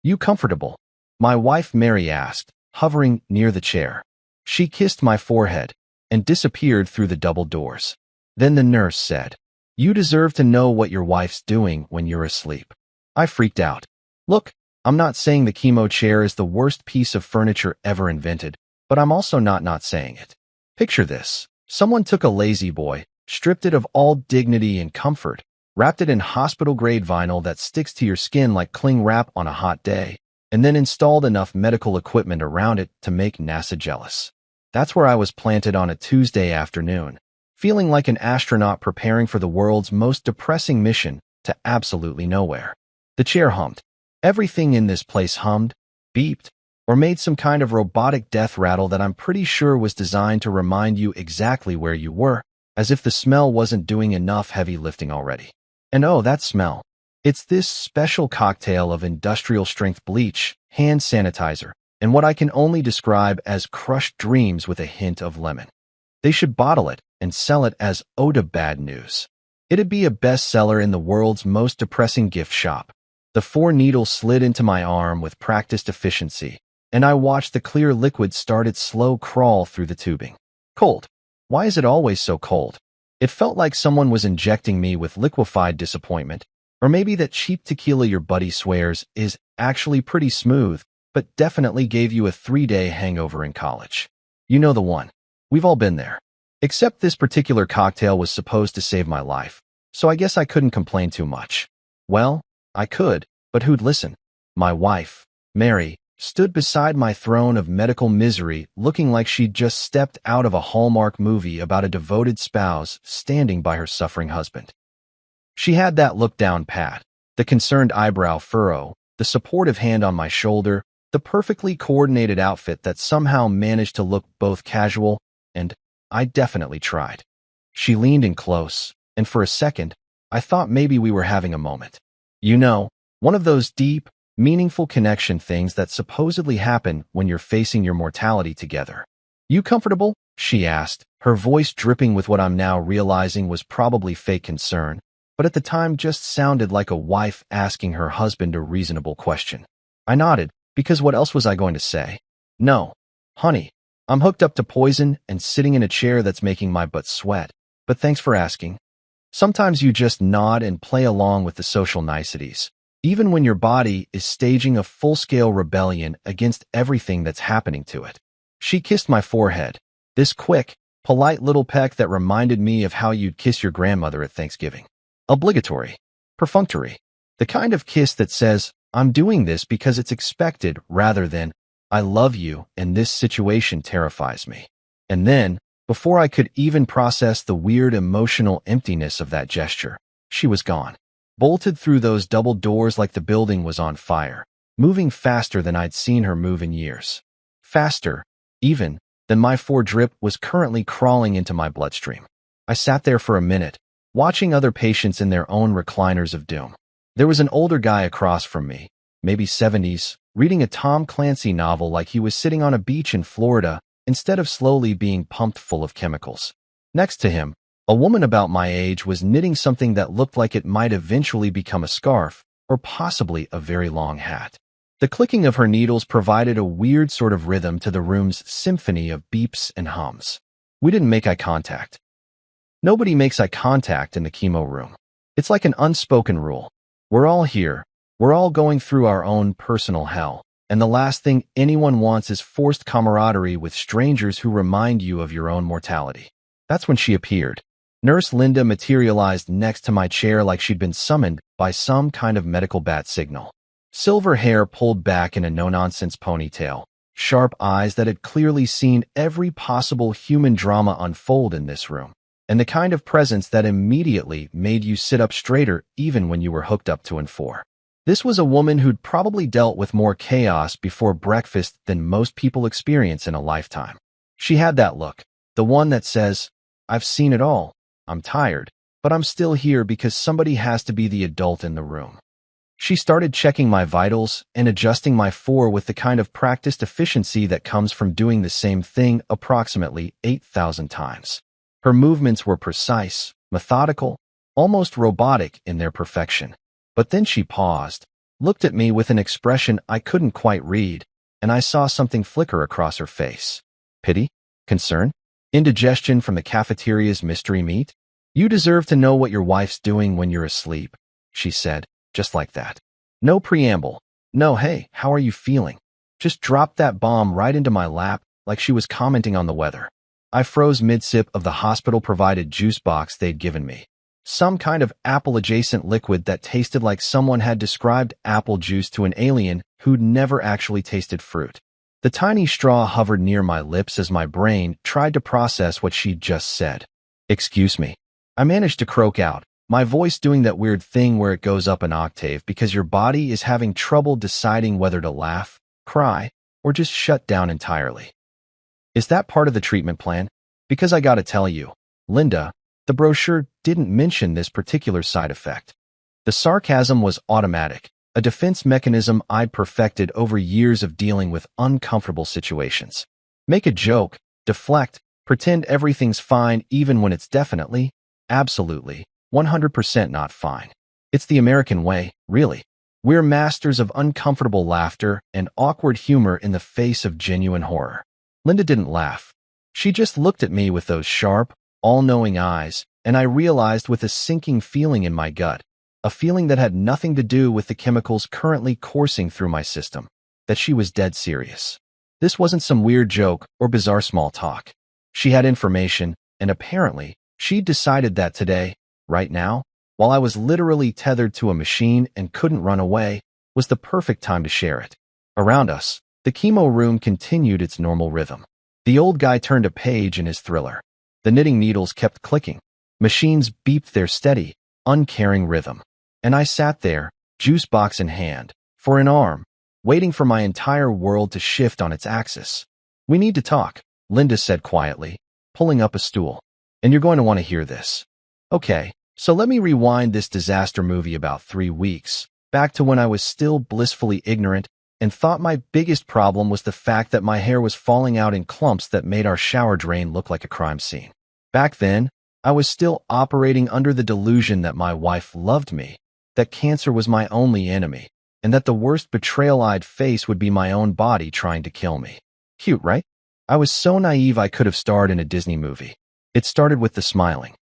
You comfortable?" My wife Mary asked, hovering near the chair. She kissed my forehead and disappeared through the double doors. Then the nurse said, "You deserve to know what your wife's doing when you're asleep." I freaked out. Look, I'm not saying the chemo chair is the worst piece of furniture ever invented, but I'm also not saying it. Picture this. Someone took a lazy boy, stripped it of all dignity and comfort, wrapped it in hospital-grade vinyl that sticks to your skin like cling wrap on a hot day, and then installed enough medical equipment around it to make NASA jealous. That's where I was planted on a Tuesday afternoon, feeling like an astronaut preparing for the world's most depressing mission to absolutely nowhere. The chair hummed. Everything in this place hummed, beeped, or made some kind of robotic death rattle that I'm pretty sure was designed to remind you exactly where you were, as if the smell wasn't doing enough heavy lifting already. And oh, that smell. It's this special cocktail of industrial-strength bleach, hand sanitizer, and what I can only describe as crushed dreams with a hint of lemon. They should bottle it and sell it as Ode to Bad News. It'd be a bestseller in the world's most depressing gift shop. The 4 needles slid into my arm with practiced efficiency, and I watched the clear liquid start its slow crawl through the tubing. Cold. Why is it always so cold? It felt like someone was injecting me with liquefied disappointment, or maybe that cheap tequila your buddy swears is actually pretty smooth, but definitely gave you a 3-day hangover in college. You know the one. We've all been there. Except this particular cocktail was supposed to save my life, so I guess I couldn't complain too much. Well, I could, but who'd listen? My wife, Mary, stood beside my throne of medical misery looking like she'd just stepped out of a Hallmark movie about a devoted spouse standing by her suffering husband. She had that look down pat, the concerned eyebrow furrow, the supportive hand on my shoulder, the perfectly coordinated outfit that somehow managed to look both casual and, I definitely tried. She leaned in close, and for a second, I thought maybe we were having a moment. You know, one of those deep, meaningful connection things that supposedly happen when you're facing your mortality together. "You comfortable?" she asked, her voice dripping with what I'm now realizing was probably fake concern, but at the time just sounded like a wife asking her husband a reasonable question. I nodded, because what else was I going to say? "No, honey, I'm hooked up to poison and sitting in a chair that's making my butt sweat, but thanks for asking." Sometimes you just nod and play along with the social niceties, even when your body is staging a full-scale rebellion against everything that's happening to it. She kissed my forehead, this quick, polite little peck that reminded me of how you'd kiss your grandmother at Thanksgiving. Obligatory. Perfunctory. The kind of kiss that says, "I'm doing this because it's expected," rather than, "I love you and this situation terrifies me." And then, before I could even process the weird emotional emptiness of that gesture, she was gone. Bolted through those double doors like the building was on fire, moving faster than I'd seen her move in years. Faster, even, than my 4-drip was currently crawling into my bloodstream. I sat there for a minute, watching other patients in their own recliners of doom. There was an older guy across from me, maybe 70s, reading a Tom Clancy novel like he was sitting on a beach in Florida instead of slowly being pumped full of chemicals. Next to him, a woman about my age was knitting something that looked like it might eventually become a scarf, or possibly a very long hat. The clicking of her needles provided a weird sort of rhythm to the room's symphony of beeps and hums. We didn't make eye contact. Nobody makes eye contact in the chemo room. It's like an unspoken rule. We're all here. We're all going through our own personal hell. And the last thing anyone wants is forced camaraderie with strangers who remind you of your own mortality. That's when she appeared. Nurse Linda materialized next to my chair like she'd been summoned by some kind of medical bat signal. Silver hair pulled back in a no-nonsense ponytail, sharp eyes that had clearly seen every possible human drama unfold in this room, and the kind of presence that immediately made you sit up straighter even when you were hooked up to N4. This was a woman who'd probably dealt with more chaos before breakfast than most people experience in a lifetime. She had that look, the one that says, "I've seen it all, I'm tired, but I'm still here because somebody has to be the adult in the room." She started checking my vitals and adjusting my 4 with the kind of practiced efficiency that comes from doing the same thing approximately 8,000 times. Her movements were precise, methodical, almost robotic in their perfection. But then she paused, looked at me with an expression I couldn't quite read, and I saw something flicker across her face. Pity? Concern? Indigestion from the cafeteria's mystery meat? You deserve to know what your wife's doing when you're asleep, she said, just like that. No preamble. No, hey, how are you feeling? Just dropped that bomb right into my lap like she was commenting on the weather. I froze mid-sip of the hospital-provided juice box they'd given me. Some kind of apple-adjacent liquid that tasted like someone had described apple juice to an alien who'd never actually tasted fruit. The tiny straw hovered near my lips as my brain tried to process what she'd just said. Excuse me. I managed to croak out, my voice doing that weird thing where it goes up an octave because your body is having trouble deciding whether to laugh, cry, or just shut down entirely. Is that part of the treatment plan? Because I gotta tell you, Linda, the brochure didn't mention this particular side effect. The sarcasm was automatic, a defense mechanism I'd perfected over years of dealing with uncomfortable situations. Make a joke, deflect, pretend everything's fine even when it's definitely, absolutely, 100% not fine. It's the American way, really. We're masters of uncomfortable laughter and awkward humor in the face of genuine horror. Linda didn't laugh. She just looked at me with those sharp, all-knowing eyes, and I realized with a sinking feeling in my gut, a feeling that had nothing to do with the chemicals currently coursing through my system, that she was dead serious. This wasn't some weird joke or bizarre small talk. She had information, and apparently, she'd decided that today, right now, while I was literally tethered to a machine and couldn't run away, was the perfect time to share it. Around us, the chemo room continued its normal rhythm. The old guy turned a page in his thriller. The knitting needles kept clicking. Machines beeped their steady, uncaring rhythm. And I sat there, juice box in hand, for an arm, waiting for my entire world to shift on its axis. We need to talk, Linda said quietly, pulling up a stool. And you're going to want to hear this. Okay, so let me rewind this disaster movie about 3 weeks, back to when I was still blissfully ignorant and thought my biggest problem was the fact that my hair was falling out in clumps that made our shower drain look like a crime scene. Back then, I was still operating under the delusion that my wife loved me, that cancer was my only enemy, and that the worst betrayal I'd face would be my own body trying to kill me. Cute, right? I was so naive I could have starred in a Disney movie. It started with the smiling.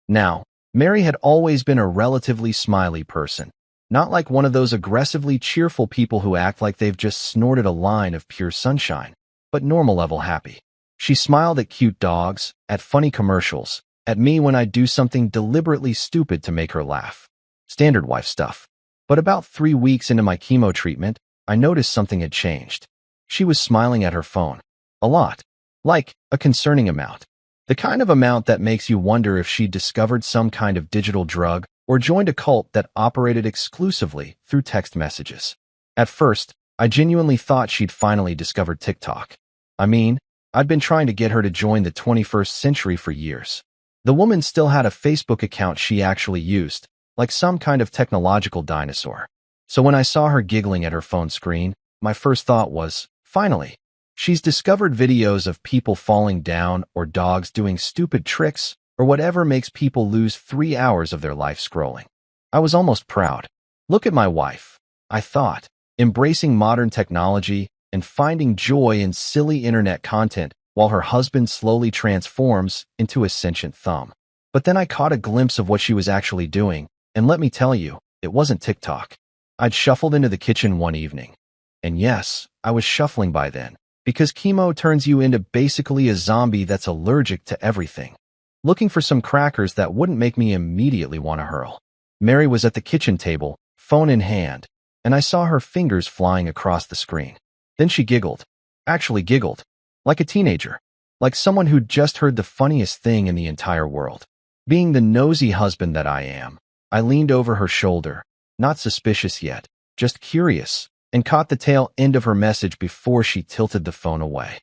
Now, Mary had always been a relatively smiley person, not like one of those aggressively cheerful people who act like they've just snorted a line of pure sunshine, but normal-level happy. She smiled at cute dogs, at funny commercials, at me when I'd do something deliberately stupid to make her laugh. Standard wife stuff. But about 3 weeks into my chemo treatment, I noticed something had changed. She was smiling at her phone. A lot. Like, a concerning amount. The kind of amount that makes you wonder if she'd discovered some kind of digital drug or joined a cult that operated exclusively through text messages. At first, I genuinely thought she'd finally discovered TikTok. I mean, I'd been trying to get her to join the 21st century for years. The woman still had a Facebook account she actually used, like some kind of technological dinosaur. So when I saw her giggling at her phone screen, my first thought was, finally, she's discovered videos of people falling down or dogs doing stupid tricks or whatever makes people lose 3 hours of their life scrolling. I was almost proud. Look at my wife, I thought, embracing modern technology and finding joy in silly internet content while her husband slowly transforms into a sentient thumb. But then I caught a glimpse of what she was actually doing, and let me tell you, it wasn't TikTok. I'd shuffled into the kitchen one evening. And yes, I was shuffling by then, because chemo turns you into basically a zombie that's allergic to everything. Looking for some crackers that wouldn't make me immediately want to hurl. Mary was at the kitchen table, phone in hand, and I saw her fingers flying across the screen. Then she giggled. Actually giggled. Like a teenager. Like someone who'd just heard the funniest thing in the entire world. Being the nosy husband that I am, I leaned over her shoulder, not suspicious yet, just curious, and caught the tail end of her message before she tilted the phone away.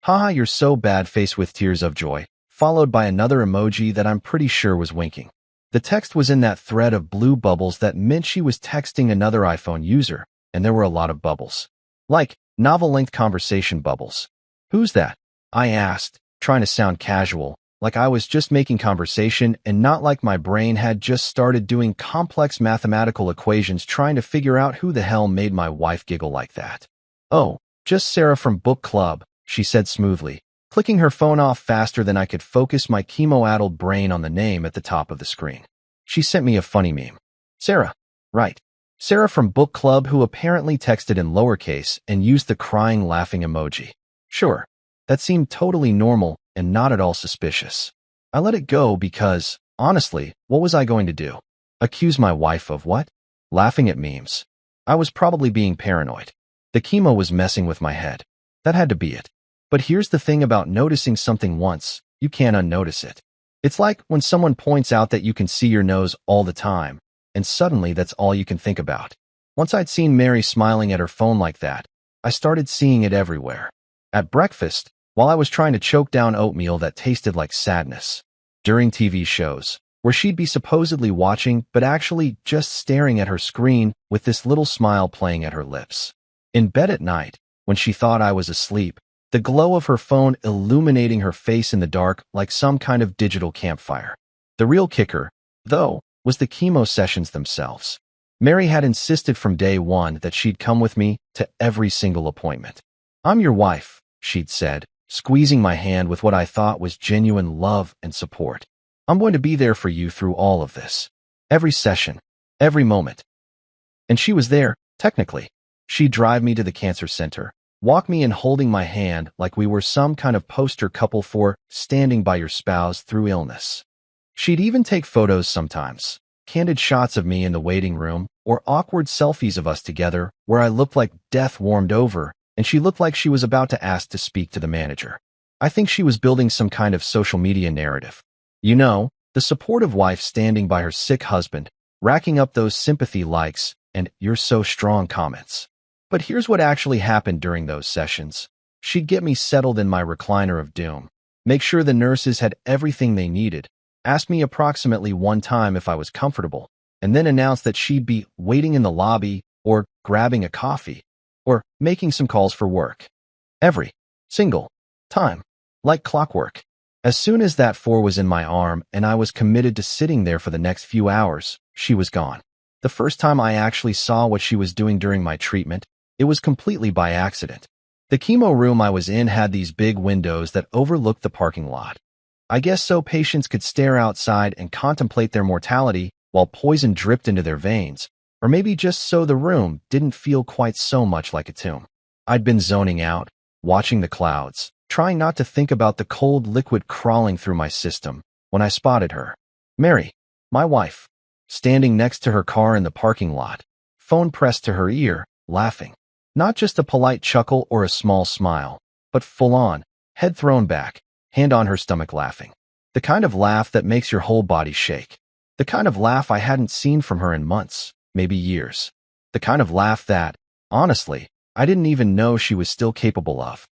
Haha, you're so bad, face with tears of joy, followed by another emoji that I'm pretty sure was winking. The text was in that thread of blue bubbles that meant she was texting another iPhone user, and there were a lot of bubbles. Like, novel-length conversation bubbles. Who's that? I asked, trying to sound casual, like I was just making conversation and not like my brain had just started doing complex mathematical equations trying to figure out who the hell made my wife giggle like that. "Oh, just Sarah from book club," she said smoothly, clicking her phone off faster than I could focus my chemo-addled brain on the name at the top of the screen. She sent me a funny meme. Sarah. Right. Sarah from book club, who apparently texted in lowercase and used the crying laughing emoji. Sure. That seemed totally normal and not at all suspicious. I let it go because, honestly, what was I going to do? Accuse my wife of what? Laughing at memes. I was probably being paranoid. The chemo was messing with my head. That had to be it. But here's the thing about noticing something once, you can't unnotice it. It's like when someone points out that you can see your nose all the time, and suddenly that's all you can think about. Once I'd seen Mary smiling at her phone like that, I started seeing it everywhere. At breakfast, while I was trying to choke down oatmeal that tasted like sadness. During TV shows, where she'd be supposedly watching but actually just staring at her screen with this little smile playing at her lips. In bed at night, when she thought I was asleep, the glow of her phone illuminating her face in the dark like some kind of digital campfire. The real kicker, though, was the chemo sessions themselves. Mary had insisted from day one that she'd come with me to every single appointment. "I'm your wife," she'd said, squeezing my hand with what I thought was genuine love and support. "I'm going to be there for you through all of this. Every session, every moment." And she was there, technically. She'd drive me to the cancer center, walk me in holding my hand like we were some kind of poster couple for standing by your spouse through illness. She'd even take photos sometimes, candid shots of me in the waiting room, or awkward selfies of us together where I looked like death warmed over and she looked like she was about to ask to speak to the manager. I think she was building some kind of social media narrative. You know, the supportive wife standing by her sick husband, racking up those sympathy likes and "you're so strong" comments. But here's what actually happened during those sessions. She'd get me settled in my recliner of doom, make sure the nurses had everything they needed, ask me approximately one time if I was comfortable, and then announce that she'd be waiting in the lobby or grabbing a coffee or making some calls for work. Every single time, like clockwork. As soon as that four was in my arm and I was committed to sitting there for the next few hours, she was gone. The first time I actually saw what she was doing during my treatment, it was completely by accident. The chemo room I was in had these big windows that overlooked the parking lot. I guess so patients could stare outside and contemplate their mortality while poison dripped into their veins, or maybe just so the room didn't feel quite so much like a tomb. I'd been zoning out, watching the clouds, trying not to think about the cold liquid crawling through my system, when I spotted her. Mary, my wife, standing next to her car in the parking lot, phone pressed to her ear, laughing. Not just a polite chuckle or a small smile, but full on, head thrown back, hand on her stomach laughing. The kind of laugh that makes your whole body shake. The kind of laugh I hadn't seen from her in months, maybe years. The kind of laugh that, honestly, I didn't even know she was still capable of.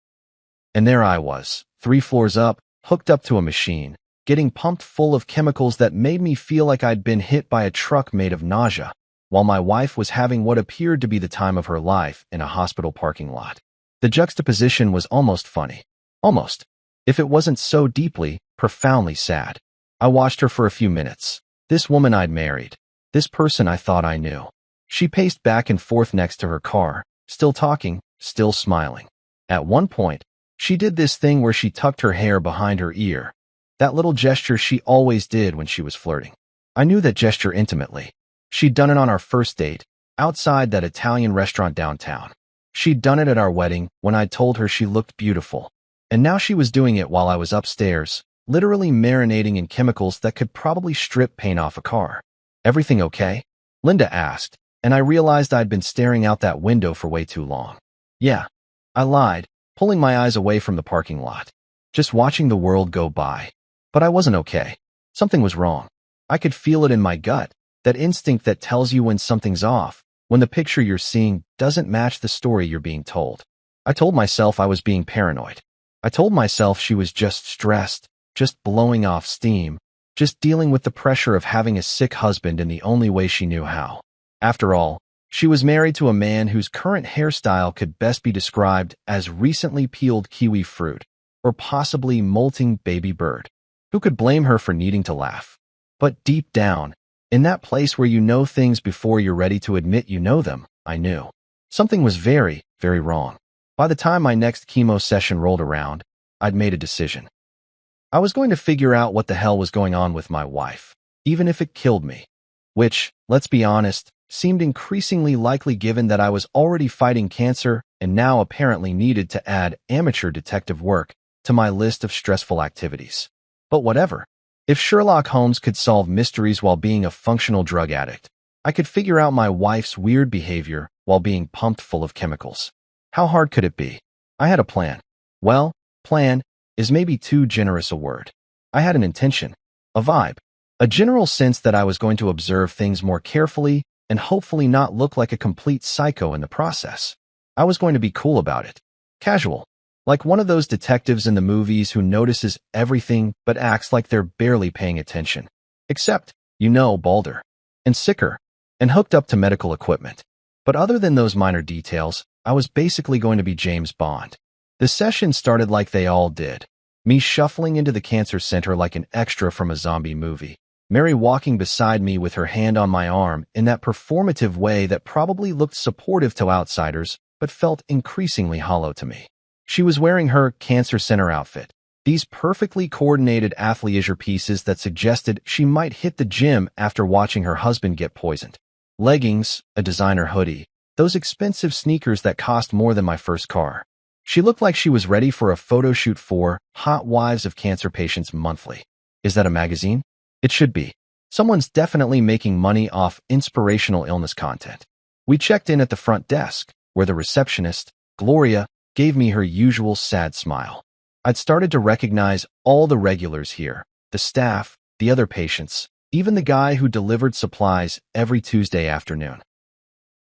And there I was, 3 floors up, hooked up to a machine, getting pumped full of chemicals that made me feel like I'd been hit by a truck made of nausea, while my wife was having what appeared to be the time of her life in a hospital parking lot. The juxtaposition was almost funny. Almost. If it wasn't so deeply, profoundly sad. I watched her for a few minutes. This woman I'd married. This person I thought I knew. She paced back and forth next to her car, still talking, still smiling. At one point, she did this thing where she tucked her hair behind her ear. That little gesture she always did when she was flirting. I knew that gesture intimately. She'd done it on our first date, outside that Italian restaurant downtown. She'd done it at our wedding when I'd told her she looked beautiful. And now she was doing it while I was upstairs, literally marinating in chemicals that could probably strip paint off a car. "Everything okay?" Linda asked, and I realized I'd been staring out that window for way too long. "Yeah," I lied, pulling my eyes away from the parking lot. Just watching the world go by. But I wasn't okay. Something was wrong. I could feel it in my gut. That instinct that tells you when something's off, when the picture you're seeing doesn't match the story you're being told. I told myself I was being paranoid. I told myself she was just stressed, just blowing off steam, just dealing with the pressure of having a sick husband in the only way she knew how. After all, she was married to a man whose current hairstyle could best be described as recently peeled kiwi fruit, or possibly molting baby bird. Who could blame her for needing to laugh? But deep down, in that place where you know things before you're ready to admit you know them, I knew. Something was very, very wrong. By the time my next chemo session rolled around, I'd made a decision. I was going to figure out what the hell was going on with my wife, even if it killed me. Which, let's be honest, seemed increasingly likely given that I was already fighting cancer and now apparently needed to add amateur detective work to my list of stressful activities. But whatever. If Sherlock Holmes could solve mysteries while being a functional drug addict, I could figure out my wife's weird behavior while being pumped full of chemicals. How hard could it be? I had a plan. Well, plan is maybe too generous a word. I had an intention, a vibe, a general sense that I was going to observe things more carefully and hopefully not look like a complete psycho in the process. I was going to be cool about it. Casual. Like one of those detectives in the movies who notices everything but acts like they're barely paying attention. Except, balder. And sicker. And hooked up to medical equipment. But other than those minor details, I was basically going to be James Bond. The session started like they all did. Me shuffling into the cancer center like an extra from a zombie movie. Mary walking beside me with her hand on my arm in that performative way that probably looked supportive to outsiders, but felt increasingly hollow to me. She was wearing her cancer center outfit, these perfectly coordinated athleisure pieces that suggested she might hit the gym after watching her husband get poisoned. Leggings, a designer hoodie, those expensive sneakers that cost more than my first car. She looked like she was ready for a photo shoot for Hot Wives of Cancer Patients Monthly. Is that a magazine? It should be. Someone's definitely making money off inspirational illness content. We checked in at the front desk, where the receptionist, Gloria, gave me her usual sad smile. I'd started to recognize all the regulars here, the staff, the other patients, even the guy who delivered supplies every Tuesday afternoon.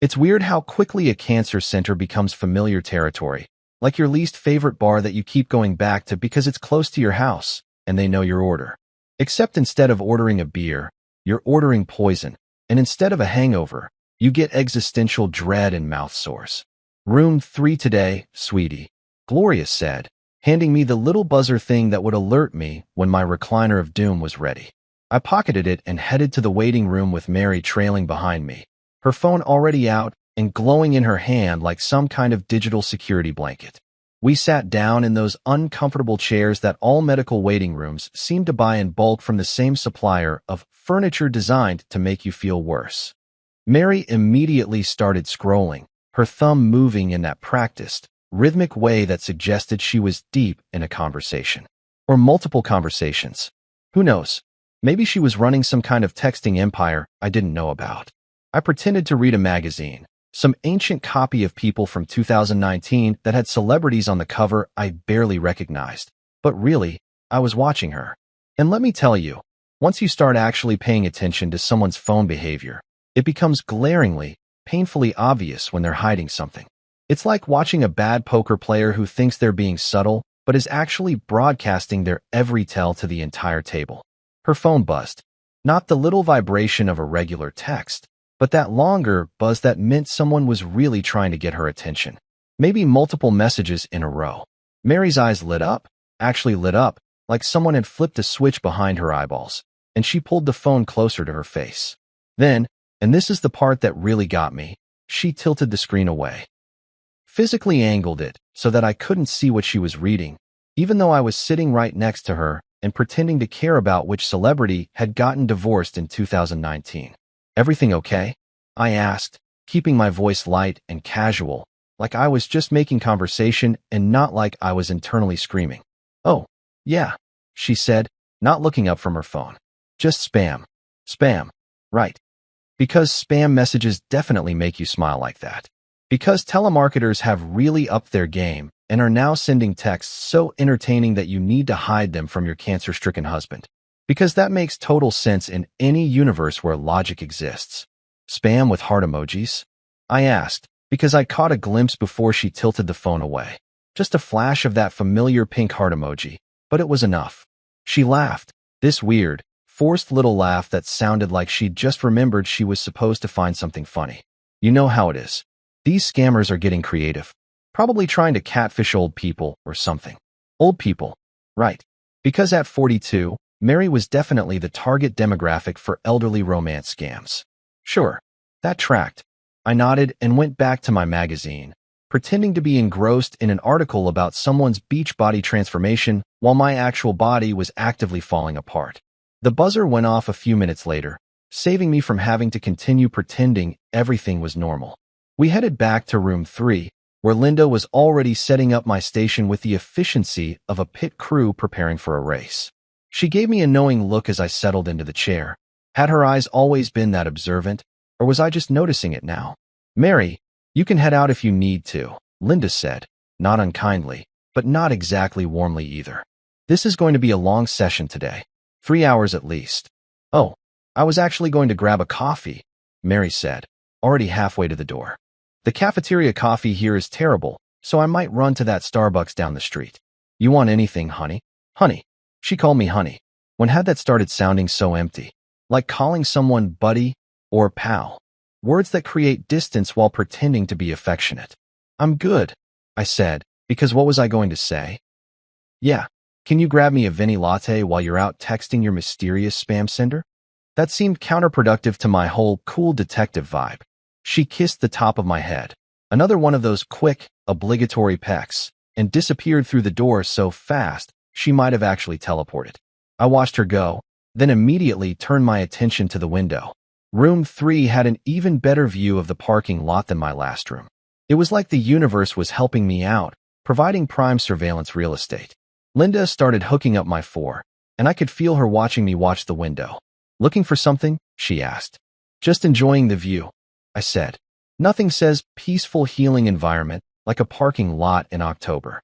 It's weird how quickly a cancer center becomes familiar territory, like your least favorite bar that you keep going back to because it's close to your house, and they know your order. Except instead of ordering a beer, you're ordering poison, and instead of a hangover, you get existential dread and mouth sores. Room 3 today, sweetie, Gloria said, handing me the little buzzer thing that would alert me when my recliner of doom was ready. I pocketed it and headed to the waiting room with Mary trailing behind me, her phone already out and glowing in her hand like some kind of digital security blanket. We sat down in those uncomfortable chairs that all medical waiting rooms seem to buy in bulk from the same supplier of furniture designed to make you feel worse. Mary immediately started scrolling, her thumb moving in that practiced, rhythmic way that suggested she was deep in a conversation. Or multiple conversations. Who knows? Maybe she was running some kind of texting empire I didn't know about. I pretended to read a magazine, some ancient copy of People from 2019 that had celebrities on the cover I barely recognized. But really, I was watching her. And let me tell you, once you start actually paying attention to someone's phone behavior, it becomes glaringly, painfully obvious when they're hiding something. It's like watching a bad poker player who thinks they're being subtle, but is actually broadcasting their every tell to the entire table. Her phone buzzed. Not the little vibration of a regular text, but that longer buzz that meant someone was really trying to get her attention. Maybe multiple messages in a row. Mary's eyes lit up, actually lit up, like someone had flipped a switch behind her eyeballs, and she pulled the phone closer to her face. Then, and this is the part that really got me, she tilted the screen away. Physically angled it so that I couldn't see what she was reading, even though I was sitting right next to her and pretending to care about which celebrity had gotten divorced in 2019. Everything okay? I asked, keeping my voice light and casual, like I was just making conversation and not like I was internally screaming. Oh, yeah, she said, not looking up from her phone. Just spam. Spam. Right. Because spam messages definitely make you smile like that. Because telemarketers have really upped their game and are now sending texts so entertaining that you need to hide them from your cancer-stricken husband. Because that makes total sense in any universe where logic exists. Spam with heart emojis? I asked, because I caught a glimpse before she tilted the phone away. Just a flash of that familiar pink heart emoji, but it was enough. She laughed, this weird, forced little laugh that sounded like she'd just remembered she was supposed to find something funny. You know how it is. These scammers are getting creative. Probably trying to catfish old people or something. Old people. Right. Because at 42, Mary was definitely the target demographic for elderly romance scams. Sure, that tracked. I nodded and went back to my magazine, pretending to be engrossed in an article about someone's beach body transformation while my actual body was actively falling apart. The buzzer went off a few minutes later, saving me from having to continue pretending everything was normal. We headed back to room 3, where Linda was already setting up my station with the efficiency of a pit crew preparing for a race. She gave me a knowing look as I settled into the chair. Had her eyes always been that observant, or was I just noticing it now? "Mary, you can head out if you need to," Linda said, not unkindly, but not exactly warmly either. "This is going to be a long session today. 3 hours at least." "Oh, I was actually going to grab a coffee," Mary said, already halfway to the door. "The cafeteria coffee here is terrible, so I might run to that Starbucks down the street." "You want anything, honey?" "Honey." She called me honey. When had that started sounding so empty? Like calling someone buddy or pal. Words that create distance while pretending to be affectionate. "I'm good," I said, because what was I going to say? "Yeah, can you grab me a Venti latte while you're out texting your mysterious spam sender?" That seemed counterproductive to my whole cool detective vibe. She kissed the top of my head, another one of those quick, obligatory pecks, and disappeared through the door so fast she might have actually teleported. I watched her go, then immediately turned my attention to the window. Room 3 had an even better view of the parking lot than my last room. It was like the universe was helping me out, providing prime surveillance real estate. Linda started hooking up my 4, and I could feel her watching me watch the window. "Looking for something?" she asked. "Just enjoying the view," I said. Nothing says peaceful healing environment like a parking lot in October.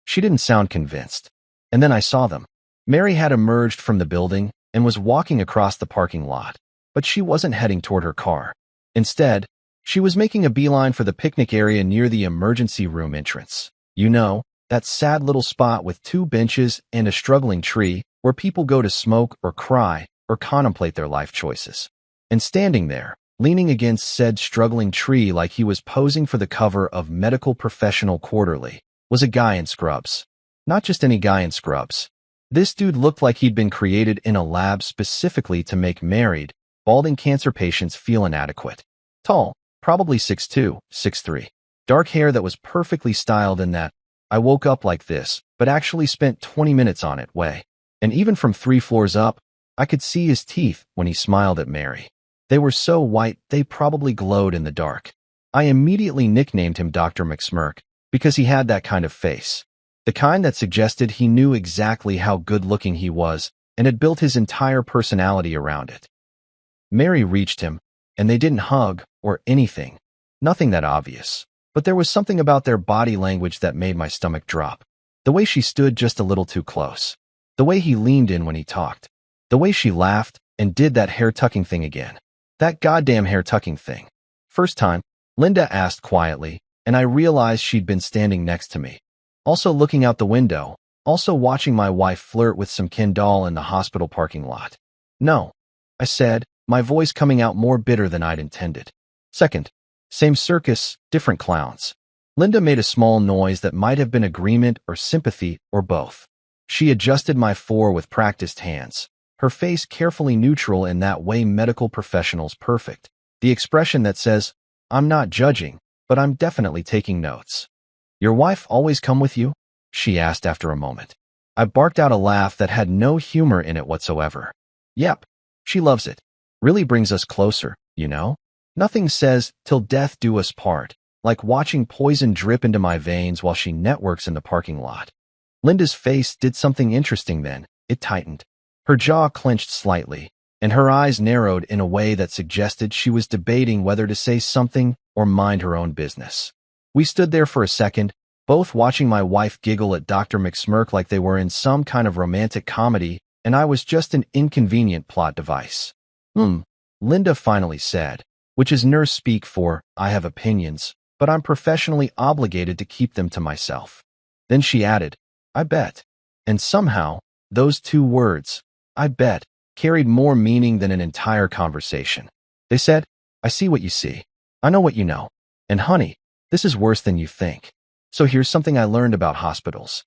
She didn't sound convinced. And then I saw them. Mary had emerged from the building and was walking across the parking lot, but she wasn't heading toward her car. Instead, she was making a beeline for the picnic area near the emergency room entrance. You know, that sad little spot with 2 benches and a struggling tree where people go to smoke or cry or contemplate their life choices. And standing there, leaning against said struggling tree like he was posing for the cover of Medical Professional Quarterly, was a guy in scrubs. Not just any guy in scrubs. This dude looked like he'd been created in a lab specifically to make married, balding cancer patients feel inadequate. Tall, probably 6'2", 6'3". Dark hair that was perfectly styled in that "I woke up like this, but actually spent 20 minutes on it" way. And even from 3 floors up, I could see his teeth when he smiled at Mary. They were so white they probably glowed in the dark. I immediately nicknamed him Dr. McSmirk because he had that kind of face. The kind that suggested he knew exactly how good-looking he was and had built his entire personality around it. Mary reached him, and they didn't hug or anything. Nothing that obvious. But there was something about their body language that made my stomach drop. The way she stood just a little too close. The way he leaned in when he talked. The way she laughed and did that hair-tucking thing again. That goddamn hair-tucking thing. First time, Linda asked quietly, and I realized she'd been standing next to me. Also looking out the window, also watching my wife flirt with some Ken doll in the hospital parking lot. "No," I said, my voice coming out more bitter than I'd intended. "Second. Same circus, different clowns." Linda made a small noise that might have been agreement or sympathy or both. She adjusted my 4 with practiced hands, her face carefully neutral in that way medical professionals perfect. The expression that says, "I'm not judging, but I'm definitely taking notes." "Your wife always come with you?" she asked after a moment. I barked out a laugh that had no humor in it whatsoever. "Yep, she loves it. Really brings us closer, you know? Nothing says, 'till death do us part,' like watching poison drip into my veins while she networks in the parking lot." Linda's face did something interesting then. It tightened. Her jaw clenched slightly, and her eyes narrowed in a way that suggested she was debating whether to say something or mind her own business. We stood there for a second, both watching my wife giggle at Dr. McSmirk like they were in some kind of romantic comedy, and I was just an inconvenient plot device. Linda finally said, which is nurse speak for, "I have opinions, but I'm professionally obligated to keep them to myself." Then she added, "I bet." And somehow, those 2 words, "I bet," carried more meaning than an entire conversation. They said, "I see what you see. I know what you know. And honey, this is worse than you think. So here's something I learned about hospitals.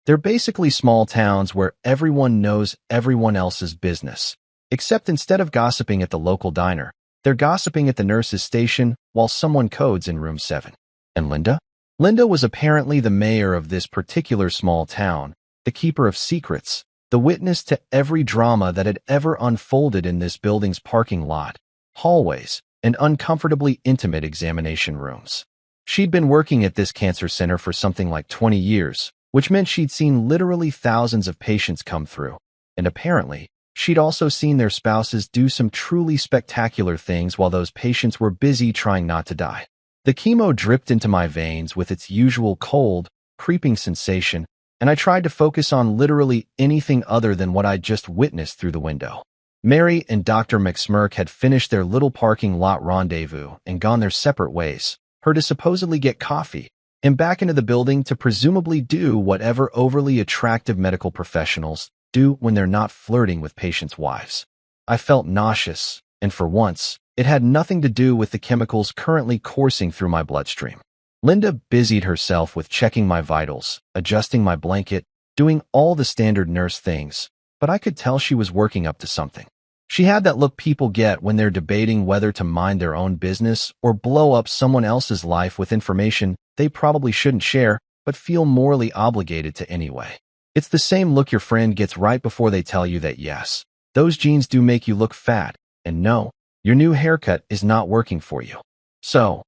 They're basically small towns where everyone knows everyone else's business. Except instead of gossiping at the local diner, they're gossiping at the nurse's station while someone codes in room 7. And Linda? Linda was apparently the mayor of this particular small town, the keeper of secrets, the witness to every drama that had ever unfolded in this building's parking lot, hallways, and uncomfortably intimate examination rooms. She'd been working at this cancer center for something like 20 years, which meant she'd seen literally thousands of patients come through. And apparently, she'd also seen their spouses do some truly spectacular things while those patients were busy trying not to die. The chemo dripped into my veins with its usual cold, creeping sensation, and I tried to focus on literally anything other than what I'd just witnessed through the window. Mary and Dr. McSmirk had finished their little parking lot rendezvous and gone their separate ways, her to supposedly get coffee, and back into the building to presumably do whatever overly attractive medical professionals do when they're not flirting with patients' wives. I felt nauseous, and for once, it had nothing to do with the chemicals currently coursing through my bloodstream. Linda busied herself with checking my vitals, adjusting my blanket, doing all the standard nurse things, but I could tell she was working up to something. She had that look people get when they're debating whether to mind their own business or blow up someone else's life with information they probably shouldn't share but feel morally obligated to anyway. It's the same look your friend gets right before they tell you that yes, those jeans do make you look fat, and no, your new haircut is not working for you. So,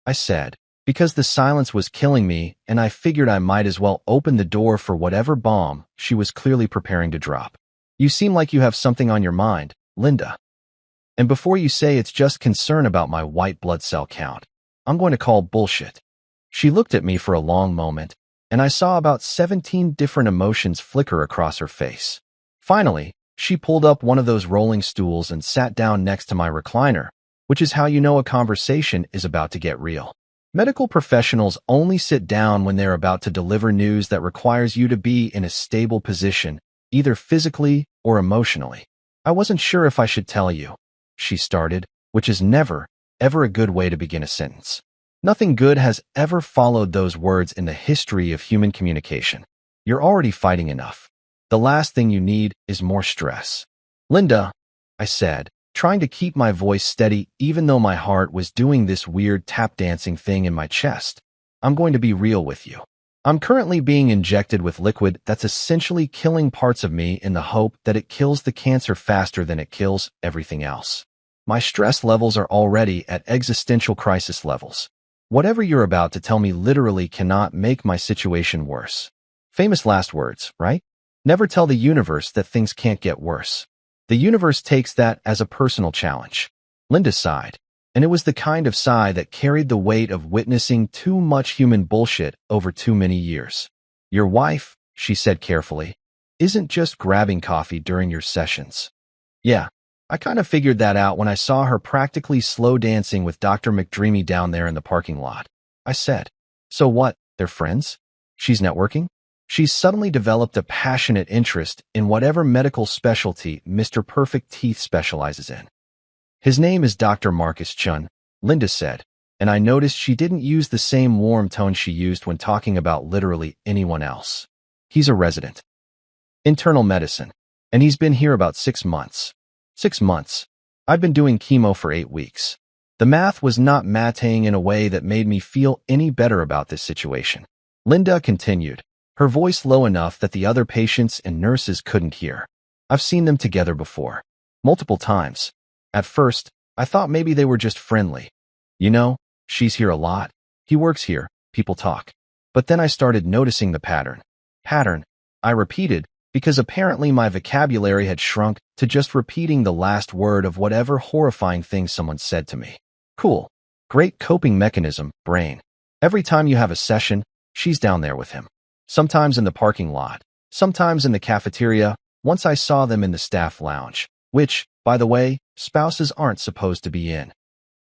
I said, because the silence was killing me and I figured I might as well open the door for whatever bomb she was clearly preparing to drop. You seem like you have something on your mind, Linda. And before you say it's just concern about my white blood cell count, I'm going to call bullshit. She looked at me for a long moment, and I saw about 17 different emotions flicker across her face. Finally, she pulled up one of those rolling stools and sat down next to my recliner, which is how you know a conversation is about to get real. Medical professionals only sit down when they're about to deliver news that requires you to be in a stable position, either physically or emotionally. I wasn't sure if I should tell you, she started, which is never, ever a good way to begin a sentence. Nothing good has ever followed those words in the history of human communication. You're already fighting enough. The last thing you need is more stress. Linda, I said, trying to keep my voice steady even though my heart was doing this weird tap dancing thing in my chest. I'm going to be real with you. I'm currently being injected with liquid that's essentially killing parts of me in the hope that it kills the cancer faster than it kills everything else. My stress levels are already at existential crisis levels. Whatever you're about to tell me literally cannot make my situation worse. Famous last words, right? Never tell the universe that things can't get worse. The universe takes that as a personal challenge. Linda sighed, and it was the kind of sigh that carried the weight of witnessing too much human bullshit over too many years. Your wife, she said carefully, isn't just grabbing coffee during your sessions. Yeah, I kind of figured that out when I saw her practically slow dancing with Dr. McDreamy down there in the parking lot. I said, so what, they're friends? She's networking? She's suddenly developed a passionate interest in whatever medical specialty Mr. Perfect Teeth specializes in. His name is Dr. Marcus Chun, Linda said, and I noticed she didn't use the same warm tone she used when talking about literally anyone else. He's a resident. Internal medicine, and he's been here about 6 months. 6 months. I've been doing chemo for 8 weeks. The math was not mathing in a way that made me feel any better about this situation. Linda continued, her voice low enough that the other patients and nurses couldn't hear. I've seen them together before. Multiple times. At first, I thought maybe they were just friendly. You know, she's here a lot. He works here, people talk. But then I started noticing the pattern. Pattern, I repeated, because apparently my vocabulary had shrunk to just repeating the last word of whatever horrifying thing someone said to me. Cool. Great coping mechanism, brain. Every time you have a session, she's down there with him. Sometimes in the parking lot, sometimes in the cafeteria. Once I saw them in the staff lounge, which, by the way, spouses aren't supposed to be in.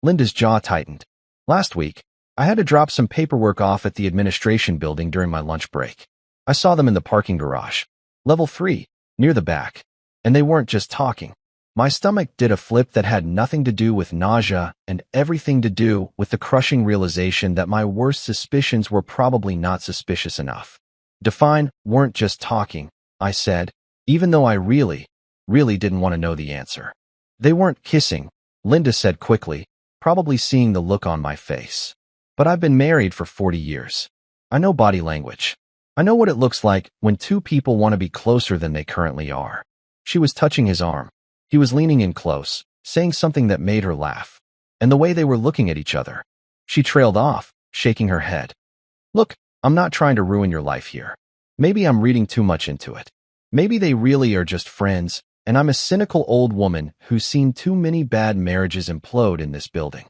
Linda's jaw tightened. Last week, I had to drop some paperwork off at the administration building during my lunch break. I saw them in the parking garage, level 3, near the back, and they weren't just talking. My stomach did a flip that had nothing to do with nausea and everything to do with the crushing realization that my worst suspicions were probably not suspicious enough. Define weren't just talking, I said, even though I really didn't want to know the answer. They weren't kissing, Linda said quickly, probably seeing the look on my face. But I've been married for 40 years. I know body language. I know what it looks like when two people want to be closer than they currently are. She was touching his arm. He was leaning in close, saying something that made her laugh. And the way they were looking at each other. She trailed off, shaking her head. Look, I'm not trying to ruin your life here. Maybe I'm reading too much into it. Maybe they really are just friends, and I'm a cynical old woman who's seen too many bad marriages implode in this building.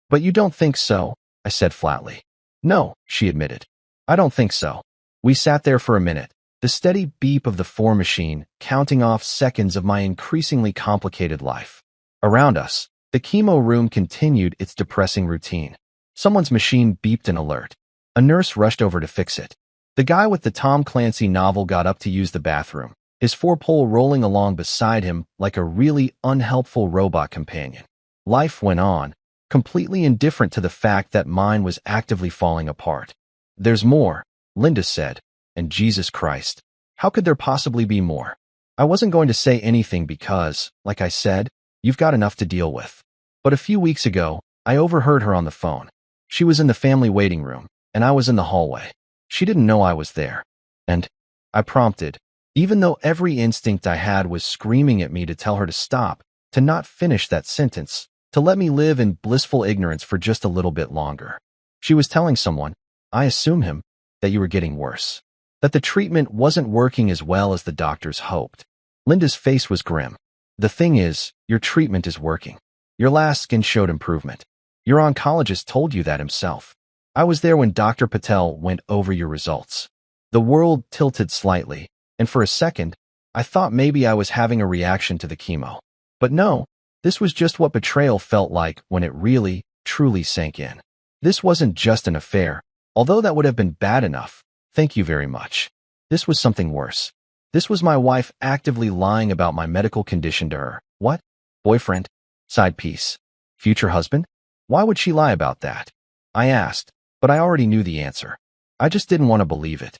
But you don't think so, I said flatly. No, she admitted. I don't think so. We sat there for a minute, the steady beep of the 4 machine counting off seconds of my increasingly complicated life. Around us, the chemo room continued its depressing routine. Someone's machine beeped an alert. A nurse rushed over to fix it. The guy with the Tom Clancy novel got up to use the bathroom, his 4-pole rolling along beside him like a really unhelpful robot companion. Life went on, completely indifferent to the fact that mine was actively falling apart. There's more, Linda said, and Jesus Christ, how could there possibly be more? I wasn't going to say anything because, like I said, you've got enough to deal with. But a few weeks ago, I overheard her on the phone. She was in the family waiting room, and I was in the hallway. She didn't know I was there. And I prompted, even though every instinct I had was screaming at me to tell her to stop, to not finish that sentence, to let me live in blissful ignorance for just a little bit longer. She was telling someone, I assume him, that you were getting worse. That the treatment wasn't working as well as the doctors hoped. Linda's face was grim. The thing is, your treatment is working. Your last scan showed improvement. Your oncologist told you that himself. I was there when Dr. Patel went over your results. The world tilted slightly, and for a second, I thought maybe I was having a reaction to the chemo. But no, this was just what betrayal felt like when it really, truly sank in. This wasn't just an affair, although that would have been bad enough. Thank you very much. This was something worse. This was my wife actively lying about my medical condition to her. What? Boyfriend? Side piece? Future husband? Why would she lie about that? I asked, but I already knew the answer. I just didn't want to believe it.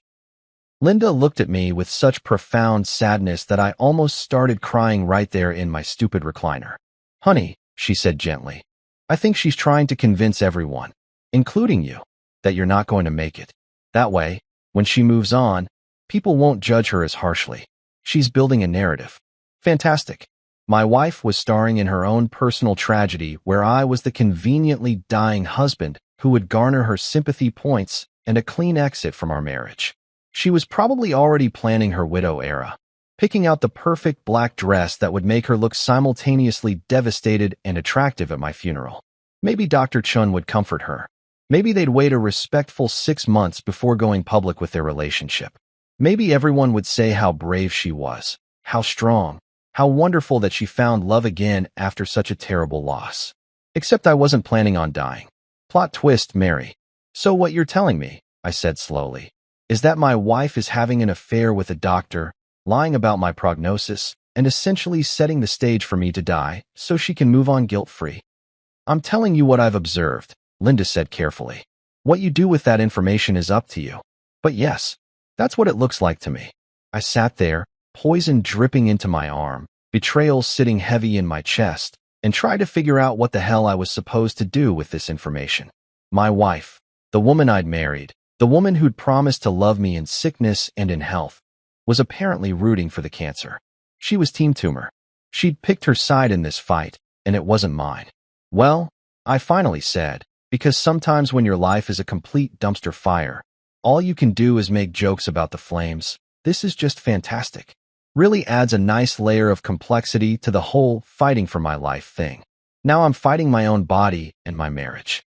Linda looked at me with such profound sadness that I almost started crying right there in my stupid recliner. Honey, she said gently, I think she's trying to convince everyone, including you, that you're not going to make it. That way, when she moves on, people won't judge her as harshly. She's building a narrative. Fantastic. My wife was starring in her own personal tragedy where I was the conveniently dying husband who would garner her sympathy points and a clean exit from our marriage. She was probably already planning her widow era, picking out the perfect black dress that would make her look simultaneously devastated and attractive at my funeral. Maybe Dr. Chun would comfort her. Maybe they'd wait a respectful 6 months before going public with their relationship. Maybe everyone would say how brave she was, how strong, how wonderful that she found love again after such a terrible loss. Except I wasn't planning on dying. Plot twist, Mary. So what you're telling me, I said slowly, is that my wife is having an affair with a doctor, lying about my prognosis, and essentially setting the stage for me to die so she can move on guilt-free. I'm telling you what I've observed, Linda said carefully. What you do with that information is up to you. But yes, that's what it looks like to me. I sat there, poison dripping into my arm, betrayal sitting heavy in my chest, and tried to figure out what the hell I was supposed to do with this information. My wife, the woman I'd married, the woman who'd promised to love me in sickness and in health, was apparently rooting for the cancer. She was Team Tumor. She'd picked her side in this fight, and it wasn't mine. Well, I finally said, because sometimes when your life is a complete dumpster fire, all you can do is make jokes about the flames. This is just fantastic. Really adds a nice layer of complexity to the whole fighting for my life thing. Now I'm fighting my own body and my marriage.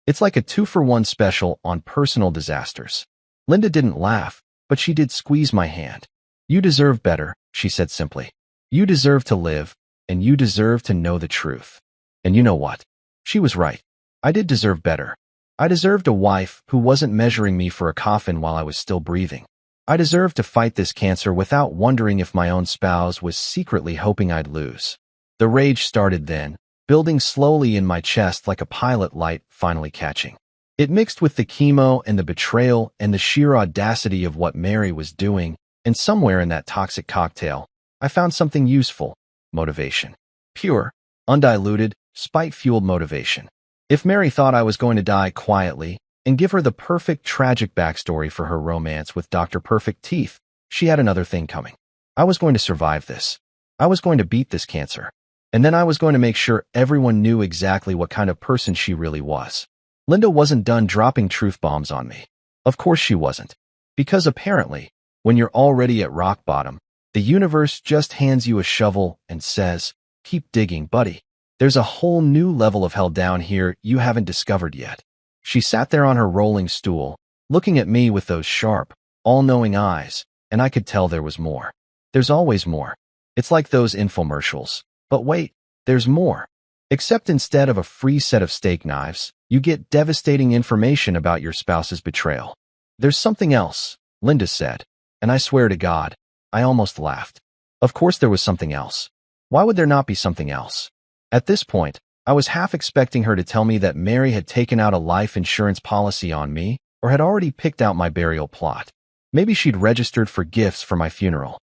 It's like a 2-for-1 special on personal disasters. Linda didn't laugh, but she did squeeze my hand. You deserve better, she said simply. You deserve to live, and you deserve to know the truth. And you know what? She was right. I did deserve better. I deserved a wife who wasn't measuring me for a coffin while I was still breathing. I deserved to fight this cancer without wondering if my own spouse was secretly hoping I'd lose. The rage started then, building slowly in my chest like a pilot light finally catching. It mixed with the chemo and the betrayal and the sheer audacity of what Mary was doing, and somewhere in that toxic cocktail, I found something useful: motivation. Pure, undiluted, spite-fueled motivation. If Mary thought I was going to die quietly and give her the perfect tragic backstory for her romance with Dr. Perfect Teeth, she had another thing coming. I was going to survive this. I was going to beat this cancer. And then I was going to make sure everyone knew exactly what kind of person she really was. Linda wasn't done dropping truth bombs on me. Of course she wasn't. Because apparently, when you're already at rock bottom, the universe just hands you a shovel and says, "Keep digging, buddy. There's a whole new level of hell down here you haven't discovered yet." She sat there on her rolling stool, looking at me with those sharp, all-knowing eyes, and I could tell there was more. There's always more. It's like those infomercials. But wait, there's more. Except instead of a free set of steak knives, you get devastating information about your spouse's betrayal. "There's something else," Linda said, and I swear to God, I almost laughed. Of course there was something else. Why would there not be something else? At this point, I was half expecting her to tell me that Mary had taken out a life insurance policy on me or had already picked out my burial plot. Maybe she'd registered for gifts for my funeral.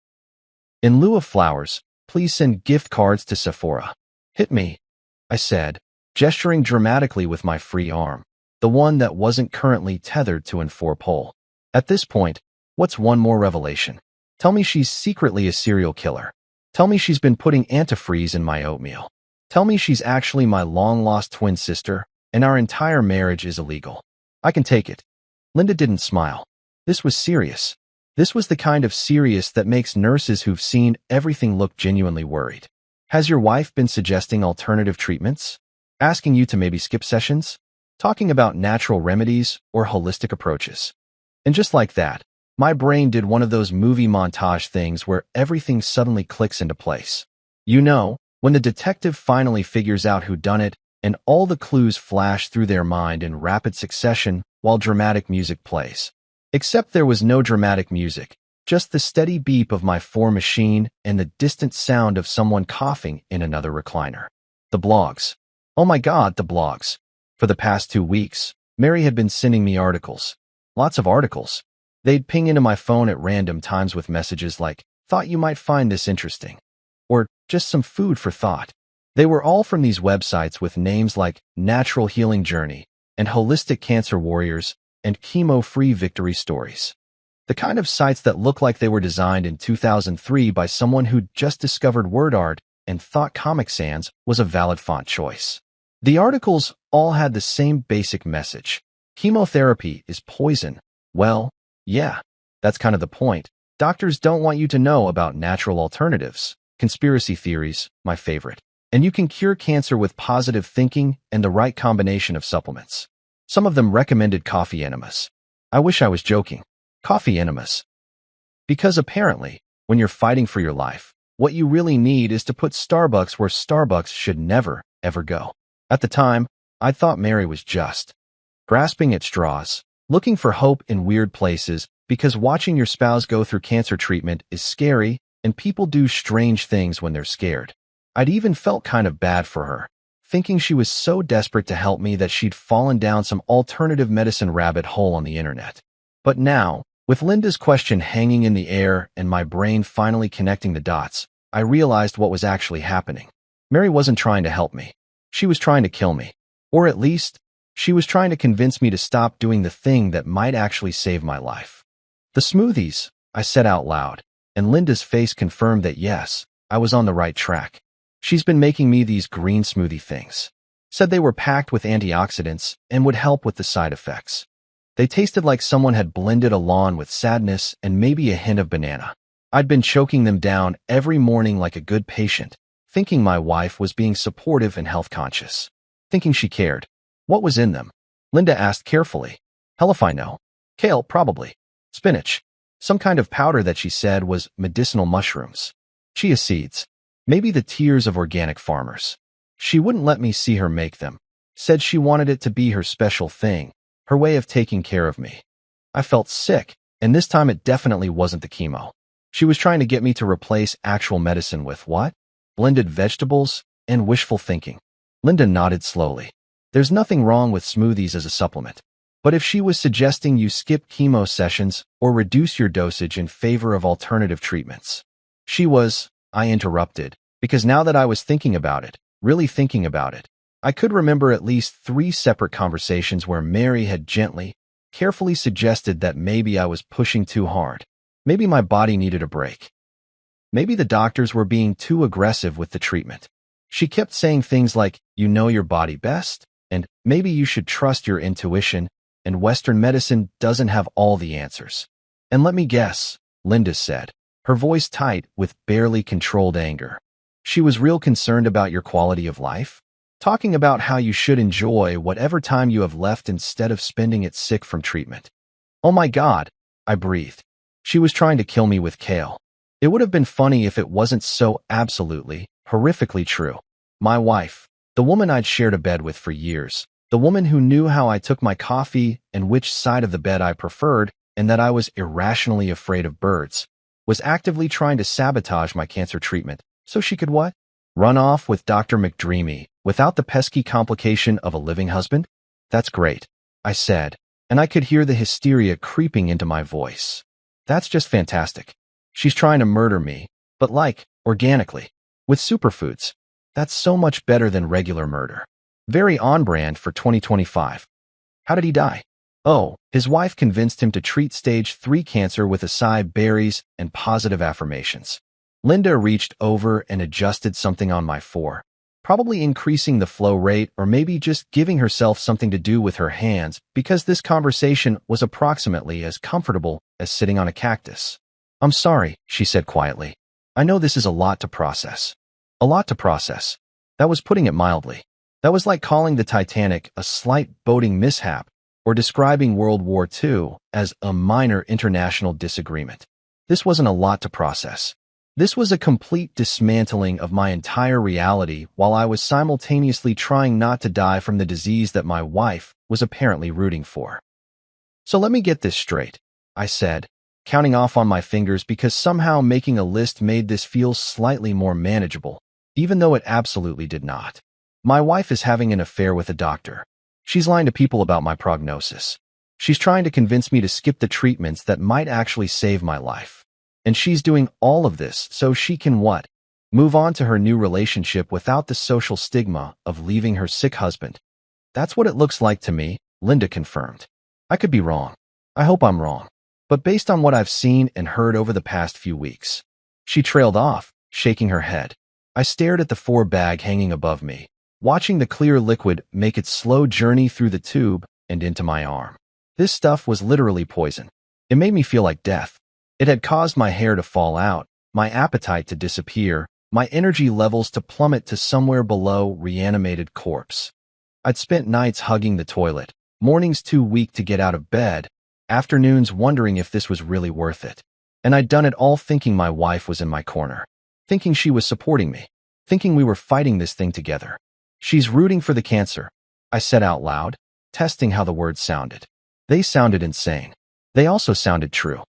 "In lieu of flowers, please send gift cards to Sephora." "Hit me," I said, gesturing dramatically with my free arm, the one that wasn't currently tethered to an 4-pole. At this point, what's one more revelation? Tell me she's secretly a serial killer. Tell me she's been putting antifreeze in my oatmeal. Tell me she's actually my long-lost twin sister, and our entire marriage is illegal. I can take it. Linda didn't smile. This was serious. This was the kind of serious that makes nurses who've seen everything look genuinely worried. "Has your wife been suggesting alternative treatments? Asking you to maybe skip sessions? Talking about natural remedies or holistic approaches?" And just like that, my brain did one of those movie montage things where everything suddenly clicks into place. You know, when the detective finally figures out who done it and all the clues flash through their mind in rapid succession while dramatic music plays. Except there was no dramatic music, just the steady beep of my 4 machine and the distant sound of someone coughing in another recliner. The blogs. Oh my God, the blogs. For the past 2 weeks, Mary had been sending me articles. Lots of articles. They'd ping into my phone at random times with messages like, "Thought you might find this interesting," or just some food for thought. They were all from these websites with names like Natural Healing Journey and Holistic Cancer Warriors and Chemo-Free Victory Stories. The kind of sites that look like they were designed in 2003 by someone who'd just discovered word art and thought Comic Sans was a valid font choice. The articles all had the same basic message. Chemotherapy is poison. Well, yeah, that's kind of the point. Doctors don't want you to know about natural alternatives. Conspiracy theories, my favorite. And you can cure cancer with positive thinking and the right combination of supplements. Some of them recommended coffee enemas. I wish I was joking. Coffee enemas. Because apparently, when you're fighting for your life, what you really need is to put Starbucks where Starbucks should never, ever go. At the time, I thought Mary was just grasping at straws, looking for hope in weird places, because watching your spouse go through cancer treatment is scary, and people do strange things when they're scared. I'd even felt kind of bad for her, thinking she was so desperate to help me that she'd fallen down some alternative medicine rabbit hole on the internet. But now, with Linda's question hanging in the air and my brain finally connecting the dots, I realized what was actually happening. Mary wasn't trying to help me. She was trying to kill me. Or at least, she was trying to convince me to stop doing the thing that might actually save my life. "The smoothies," I said out loud, and Linda's face confirmed that yes, I was on the right track. She's been making me these green smoothie things. Said they were packed with antioxidants and would help with the side effects. They tasted like someone had blended a lawn with sadness and maybe a hint of banana. I'd been choking them down every morning like a good patient, thinking my wife was being supportive and health conscious. Thinking she cared. "What was in them?" Linda asked carefully. "Hell if I know. Kale, probably. Spinach. Some kind of powder that she said was medicinal mushrooms. Chia seeds. Maybe the tears of organic farmers." She wouldn't let me see her make them. Said she wanted it to be her special thing, her way of taking care of me. I felt sick, and this time it definitely wasn't the chemo. She was trying to get me to replace actual medicine with what? Blended vegetables and wishful thinking. Linda nodded slowly. "There's nothing wrong with smoothies as a supplement. But if she was suggesting you skip chemo sessions or reduce your dosage in favor of alternative treatments, I interrupted, because now that I was thinking about it, really thinking about it, I could remember at least 3 separate conversations where Mary had gently, carefully suggested that maybe I was pushing too hard. Maybe my body needed a break. Maybe the doctors were being too aggressive with the treatment. She kept saying things like, "You know your body best," and "maybe you should trust your intuition," and Western medicine doesn't have all the answers. "And let me guess," Linda said, her voice tight with barely controlled anger. "She was real concerned about your quality of life, talking about how you should enjoy whatever time you have left instead of spending it sick from treatment." "Oh my God," I breathed. She was trying to kill me with kale. It would have been funny if it wasn't so absolutely, horrifically true. My wife, the woman I'd shared a bed with for years, the woman who knew how I took my coffee and which side of the bed I preferred, and that I was irrationally afraid of birds, was actively trying to sabotage my cancer treatment so she could what? Run off with Dr. McDreamy without the pesky complication of a living husband? "That's great," I said, and I could hear the hysteria creeping into my voice. "That's just fantastic. She's trying to murder me, but organically, with superfoods. That's so much better than regular murder. Very on-brand for 2025. How did he die?" "Oh, his wife convinced him to treat stage 3 cancer with acai berries and positive affirmations." Linda reached over and adjusted something on my fore, probably increasing the flow rate or maybe just giving herself something to do with her hands because this conversation was approximately as comfortable as sitting on a cactus. "I'm sorry," she said quietly. "I know this is a lot to process." A lot to process. That was putting it mildly. That was like calling the Titanic a slight boating mishap or describing World War II as a minor international disagreement. This wasn't a lot to process. This was a complete dismantling of my entire reality while I was simultaneously trying not to die from the disease that my wife was apparently rooting for. "So let me get this straight," I said, counting off on my fingers because somehow making a list made this feel slightly more manageable, even though it absolutely did not. "My wife is having an affair with a doctor. She's lying to people about my prognosis. She's trying to convince me to skip the treatments that might actually save my life. And she's doing all of this so she can what? Move on to her new relationship without the social stigma of leaving her sick husband. That's what it looks like to me," Linda confirmed. "I could be wrong. I hope I'm wrong. But based on what I've seen and heard over the past few weeks." She trailed off, shaking her head. I stared at the 4 bag hanging above me, watching the clear liquid make its slow journey through the tube and into my arm. This stuff was literally poison. It made me feel like death. It had caused my hair to fall out, my appetite to disappear, my energy levels to plummet to somewhere below reanimated corpse. I'd spent nights hugging the toilet, mornings too weak to get out of bed, afternoons wondering if this was really worth it. And I'd done it all thinking my wife was in my corner, thinking she was supporting me, thinking we were fighting this thing together. "She's rooting for the cancer," I said out loud, testing how the words sounded. They sounded insane. They also sounded true.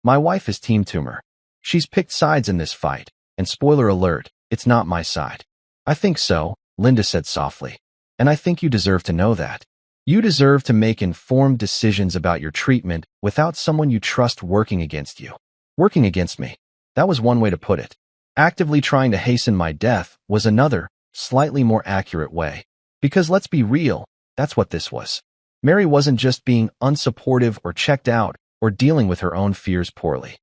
My wife is Team Tumor. She's picked sides in this fight, and spoiler alert, it's not my side. "I think so," Linda said softly. "And I think you deserve to know that. You deserve to make informed decisions about your treatment without someone you trust working against you. Working against me. That was one way to put it. Actively trying to hasten my death was another, slightly more accurate way. Because let's be real, that's what this was. Mary wasn't just being unsupportive or checked out or dealing with her own fears poorly.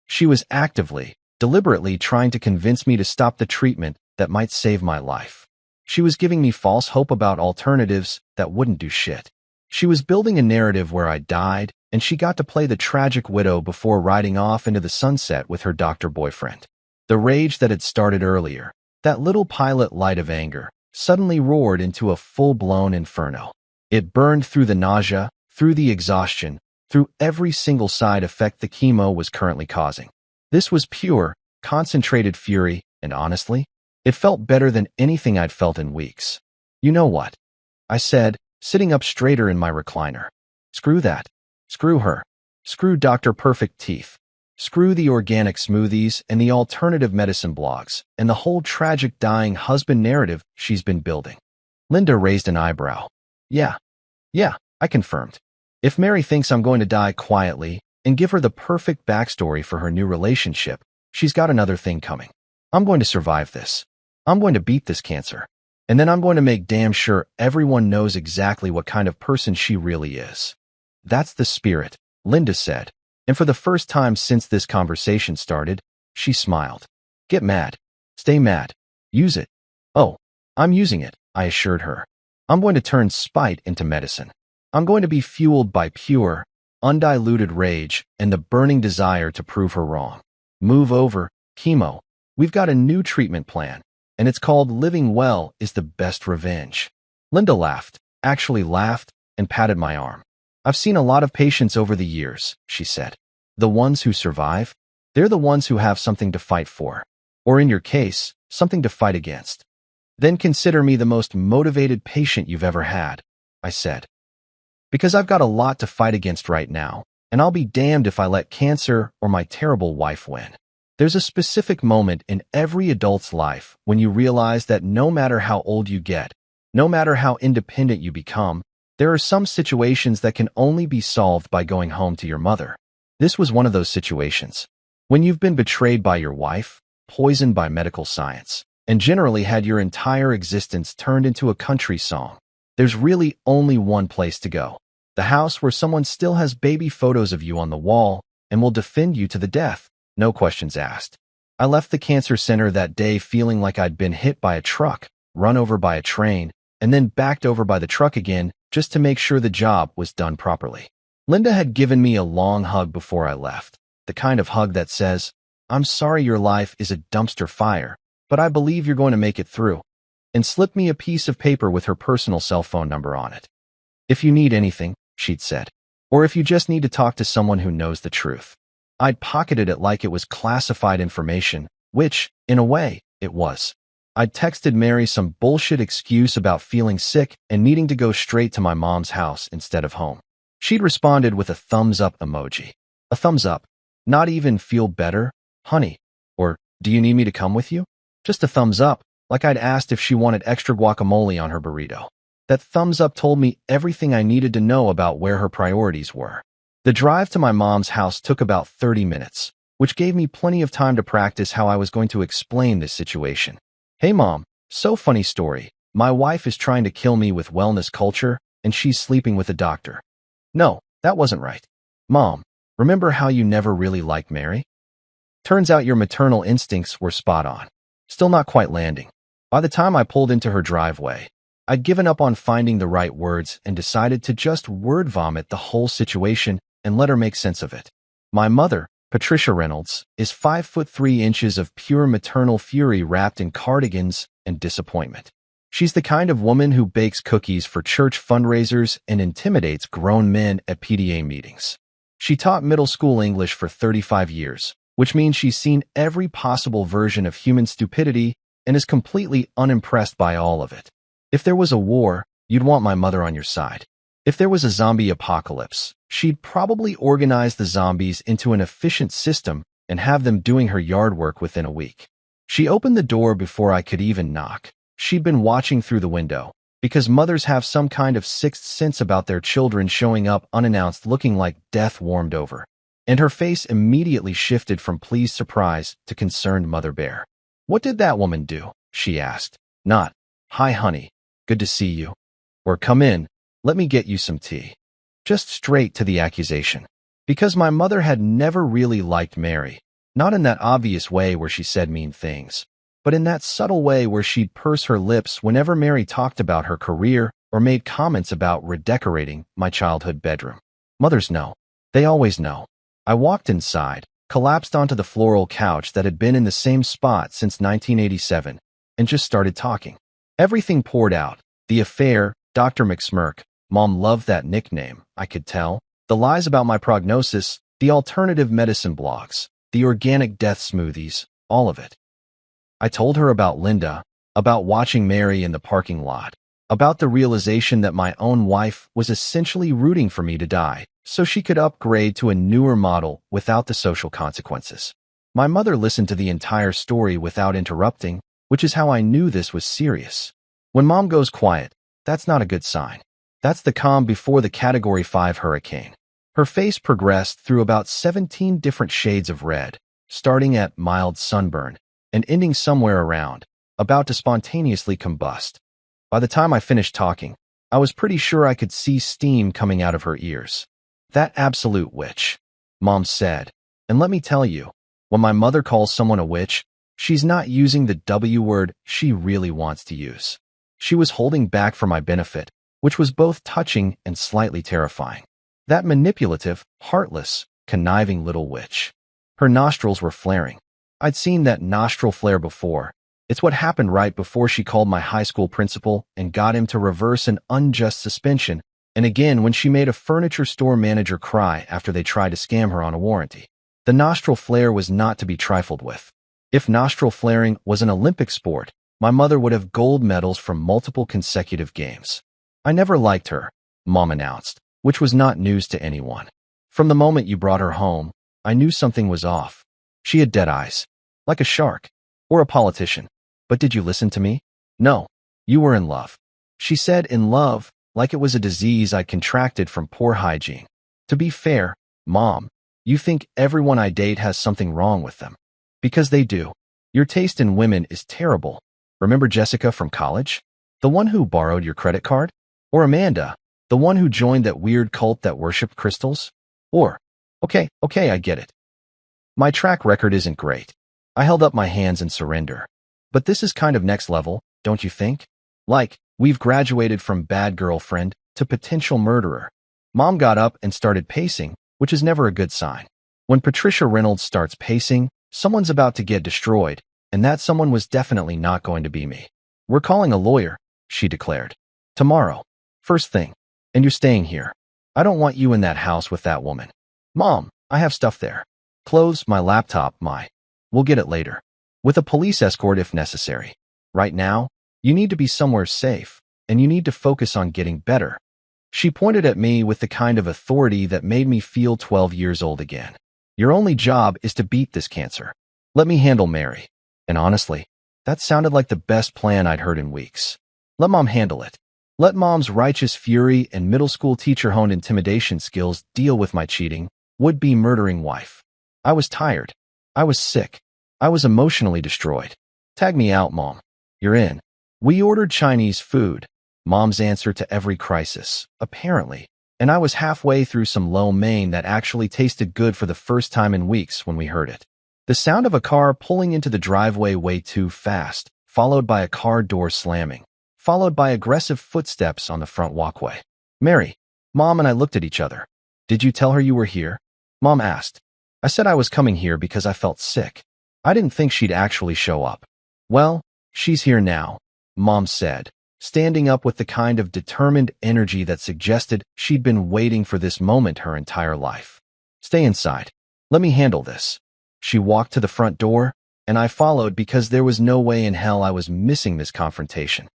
She was actively, deliberately trying to convince me to stop the treatment that might save my life. She was giving me false hope about alternatives that wouldn't do shit. She was building a narrative where I died, and she got to play the tragic widow before riding off into the sunset with her doctor boyfriend. The rage that had started earlier, that little pilot light of anger, suddenly roared into a full-blown inferno. It burned through the nausea, through the exhaustion, through every single side effect the chemo was currently causing. This was pure, concentrated fury, and honestly, it felt better than anything I'd felt in weeks. "You know what?" I said, sitting up straighter in my recliner. "Screw that. Screw her. Screw Dr. Perfect Teeth. Screw the organic smoothies and the alternative medicine blogs, and the whole tragic dying husband narrative she's been building." Linda raised an eyebrow. Yeah, I confirmed. If Mary thinks I'm going to die quietly and give her the perfect backstory for her new relationship, she's got another thing coming. I'm going to survive this. I'm going to beat this cancer. And then I'm going to make damn sure everyone knows exactly what kind of person she really is. That's the spirit, Linda said. And for the first time since this conversation started, she smiled. Get mad. Stay mad. Use it. Oh, I'm using it, I assured her. I'm going to turn spite into medicine. I'm going to be fueled by pure, undiluted rage and the burning desire to prove her wrong. Move over, chemo. We've got a new treatment plan, and it's called Living Well is the Best Revenge. Linda laughed, actually laughed, and patted my arm. I've seen a lot of patients over the years, she said. The ones who survive, they're the ones who have something to fight for. Or in your case, something to fight against. Then consider me the most motivated patient you've ever had, I said. Because I've got a lot to fight against right now, and I'll be damned if I let cancer or my terrible wife win. There's a specific moment in every adult's life when you realize that no matter how old you get, no matter how independent you become, there are some situations that can only be solved by going home to your mother. This was one of those situations. When you've been betrayed by your wife, poisoned by medical science, and generally had your entire existence turned into a country song, there's really only one place to go. The house where someone still has baby photos of you on the wall and will defend you to the death, no questions asked. I left the cancer center that day feeling like I'd been hit by a truck, run over by a train, and then backed over by the truck again just to make sure the job was done properly. Linda had given me a long hug before I left, the kind of hug that says, I'm sorry your life is a dumpster fire, but I believe you're going to make it through, and slipped me a piece of paper with her personal cell phone number on it. If you need anything, she'd said, or if you just need to talk to someone who knows the truth. I'd pocketed it like it was classified information, which, in a way, it was. I'd texted Mary some bullshit excuse about feeling sick and needing to go straight to my mom's house instead of home. She'd responded with a thumbs-up emoji. A thumbs up. Not even feel better, honey, or do you need me to come with you? Just a thumbs up, like I'd asked if she wanted extra guacamole on her burrito. That thumbs up told me everything I needed to know about where her priorities were. The drive to my mom's house took about 30 minutes, which gave me plenty of time to practice how I was going to explain this situation. Hey mom, so funny story. My wife is trying to kill me with wellness culture, and she's sleeping with a doctor. No, that wasn't right. Mom, remember how you never really liked Mary? Turns out your maternal instincts were spot on. Still not quite landing. By the time I pulled into her driveway, I'd given up on finding the right words and decided to just word vomit the whole situation and let her make sense of it. My mother, Patricia Reynolds, is 5'3" of pure maternal fury wrapped in cardigans and disappointment. She's the kind of woman who bakes cookies for church fundraisers and intimidates grown men at PTA meetings. She taught middle school English for 35 years, which means she's seen every possible version of human stupidity and is completely unimpressed by all of it. If there was a war, you'd want my mother on your side. If there was a zombie apocalypse, she'd probably organize the zombies into an efficient system and have them doing her yard work within a week. She opened the door before I could even knock. She'd been watching through the window, because mothers have some kind of sixth sense about their children showing up unannounced looking like death warmed over. And her face immediately shifted from pleased surprise to concerned mother bear. What did that woman do? She asked. Not, hi honey, good to see you. Or come in, let me get you some tea. Just straight to the accusation. Because my mother had never really liked Mary, not in that obvious way where she said mean things, but in that subtle way where she'd purse her lips whenever Mary talked about her career or made comments about redecorating my childhood bedroom. Mothers know. They always know. I walked inside, collapsed onto the floral couch that had been in the same spot since 1987, and just started talking. Everything poured out. The affair, Dr. McSmirk, Mom loved that nickname, I could tell. The lies about my prognosis, the alternative medicine blogs, the organic death smoothies, all of it. I told her about Linda, about watching Mary in the parking lot, about the realization that my own wife was essentially rooting for me to die so she could upgrade to a newer model without the social consequences. My mother listened to the entire story without interrupting, which is how I knew this was serious. When Mom goes quiet, that's not a good sign. That's the calm before the Category 5 hurricane. Her face progressed through about 17 different shades of red, starting at mild sunburn and ending somewhere around, about to spontaneously combust. By the time I finished talking, I was pretty sure I could see steam coming out of her ears. That absolute witch, Mom said. And let me tell you, when my mother calls someone a witch, she's not using the W word she really wants to use. She was holding back for my benefit, which was both touching and slightly terrifying. That manipulative, heartless, conniving little witch. Her nostrils were flaring. I'd seen that nostril flare before. It's what happened right before she called my high school principal and got him to reverse an unjust suspension, and again when she made a furniture store manager cry after they tried to scam her on a warranty. The nostril flare was not to be trifled with. If nostril flaring was an Olympic sport, my mother would have gold medals from multiple consecutive games. I never liked her, Mom announced, which was not news to anyone. From the moment you brought her home, I knew something was off. She had dead eyes, like a shark, or a politician. But did you listen to me? No, you were in love. She said in love, like it was a disease I'd contracted from poor hygiene. To be fair, Mom, you think everyone I date has something wrong with them. Because they do. Your taste in women is terrible. Remember Jessica from college? The one who borrowed your credit card? Or Amanda, the one who joined that weird cult that worshipped crystals? Or, okay, I get it. My track record isn't great. I held up my hands in surrender. But this is kind of next level, don't you think? Like, we've graduated from bad girlfriend to potential murderer. Mom got up and started pacing, which is never a good sign. When Patricia Reynolds starts pacing, someone's about to get destroyed, and that someone was definitely not going to be me. We're calling a lawyer, she declared. Tomorrow. First thing. And you're staying here. I don't want you in that house with that woman. Mom, I have stuff there. Clothes, my laptop, we'll get it later. With a police escort if necessary. Right now, you need to be somewhere safe, and you need to focus on getting better. She pointed at me with the kind of authority that made me feel 12 years old again. Your only job is to beat this cancer. Let me handle Mary. And honestly, that sounded like the best plan I'd heard in weeks. Let Mom handle it. Let Mom's righteous fury and middle school teacher-honed intimidation skills deal with my cheating, would-be murdering wife. I was tired. I was sick. I was emotionally destroyed. Tag me out, Mom. You're in. We ordered Chinese food, Mom's answer to every crisis, apparently, and I was halfway through some lo mein that actually tasted good for the first time in weeks when we heard it. The sound of a car pulling into the driveway way too fast, followed by a car door slamming, followed by aggressive footsteps on the front walkway. Mary, Mom and I looked at each other. Did you tell her you were here? Mom asked. I said I was coming here because I felt sick. I didn't think she'd actually show up. Well, she's here now, Mom said, standing up with the kind of determined energy that suggested she'd been waiting for this moment her entire life. Stay inside. Let me handle this. She walked to the front door, and I followed because there was no way in hell I was missing this confrontation.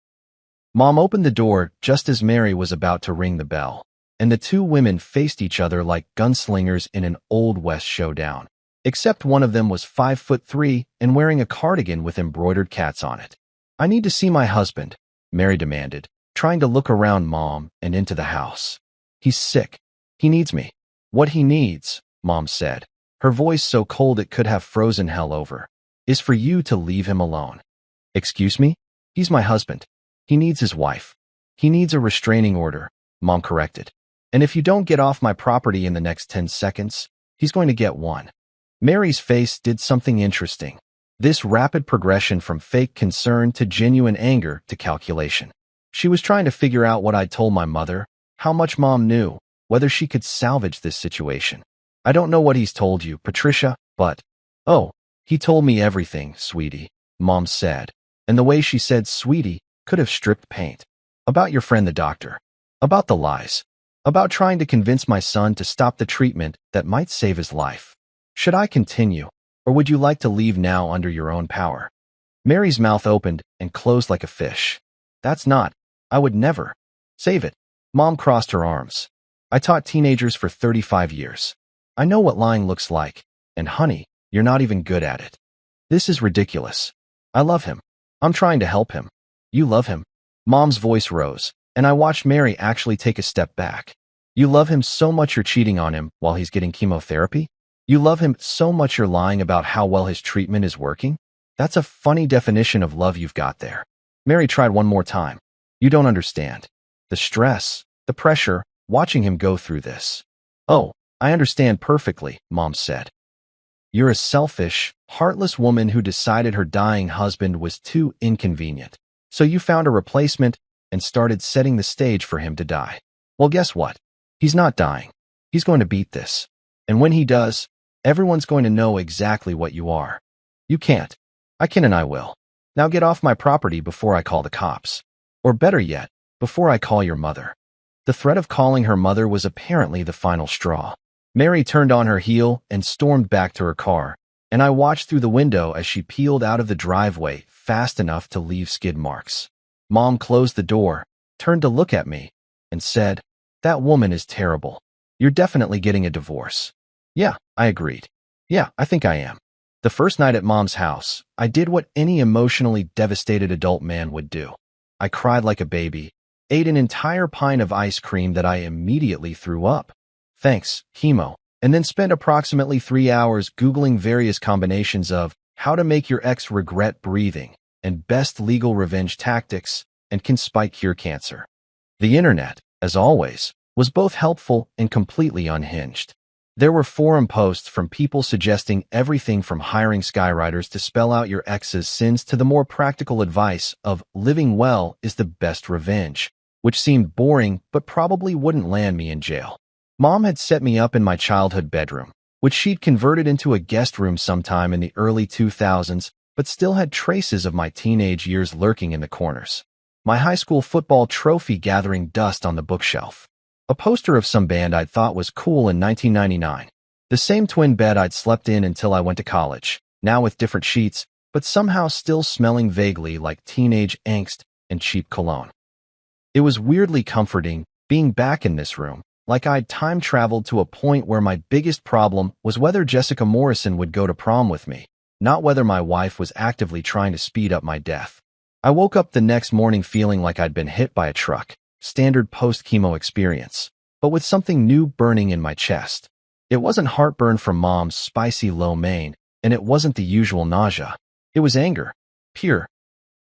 Mom opened the door just as Mary was about to ring the bell, and the two women faced each other like gunslingers in an Old West showdown. Except one of them was 5'3" and wearing a cardigan with embroidered cats on it. I need to see my husband, Mary demanded, trying to look around Mom and into the house. He's sick. He needs me. What he needs, Mom said, her voice so cold it could have frozen hell over, is for you to leave him alone. Excuse me? He's my husband. He needs his wife. He needs a restraining order, Mom corrected. And if you don't get off my property in the next 10 seconds, he's going to get one. Mary's face did something interesting. This rapid progression from fake concern to genuine anger to calculation. She was trying to figure out what I'd told my mother, how much Mom knew, whether she could salvage this situation. I don't know what he's told you, Patricia, but... Oh, he told me everything, sweetie, Mom said. And the way she said sweetie could have stripped paint. About your friend the doctor. About the lies. About trying to convince my son to stop the treatment that might save his life. Should I continue, or would you like to leave now under your own power? Mary's mouth opened and closed like a fish. That's not. I would never. Save it. Mom crossed her arms. I taught teenagers for 35 years. I know what lying looks like, and honey, you're not even good at it. This is ridiculous. I love him. I'm trying to help him. You love him? Mom's voice rose, And I watched Mary actually take a step back. You love him so much you're cheating on him while he's getting chemotherapy? You love him so much you're lying about how well his treatment is working? That's a funny definition of love you've got there. Mary tried one more time. You don't understand. The stress, the pressure, watching him go through this. Oh, I understand perfectly, Mom said. You're a selfish, heartless woman who decided her dying husband was too inconvenient. So you found a replacement and started setting the stage for him to die. Well, guess what? He's not dying. He's going to beat this. And when he does, everyone's going to know exactly what you are. You can't. I can and I will. Now get off my property before I call the cops. Or better yet, before I call your mother. The threat of calling her mother was apparently the final straw. Mary turned on her heel and stormed back to her car, and I watched through the window as she peeled out of the driveway fast enough to leave skid marks. Mom closed the door, turned to look at me, and said, "That woman is terrible. You're definitely getting a divorce." Yeah, I agreed. Yeah, I think I am. The first night at Mom's house, I did what any emotionally devastated adult man would do. I cried like a baby, ate an entire pint of ice cream that I immediately threw up. Thanks, chemo, and then spent approximately 3 hours Googling various combinations of how to make your ex regret breathing and best legal revenge tactics and can spike cure cancer. The internet, as always, was both helpful and completely unhinged. There were forum posts from people suggesting everything from hiring skywriters to spell out your ex's sins to the more practical advice of living well is the best revenge, which seemed boring but probably wouldn't land me in jail. Mom had set me up in my childhood bedroom, which she'd converted into a guest room sometime in the early 2000s, but still had traces of my teenage years lurking in the corners. My high school football trophy gathering dust on the bookshelf. A poster of some band I'd thought was cool in 1999. The same twin bed I'd slept in until I went to college, now with different sheets, but somehow still smelling vaguely like teenage angst and cheap cologne. It was weirdly comforting being back in this room, like I'd time traveled to a point where my biggest problem was whether Jessica Morrison would go to prom with me, not whether my wife was actively trying to speed up my death. I woke up the next morning feeling like I'd been hit by a truck, standard post-chemo experience, but with something new burning in my chest. It wasn't heartburn from Mom's spicy lo mein, and it wasn't the usual nausea. It was anger, pure,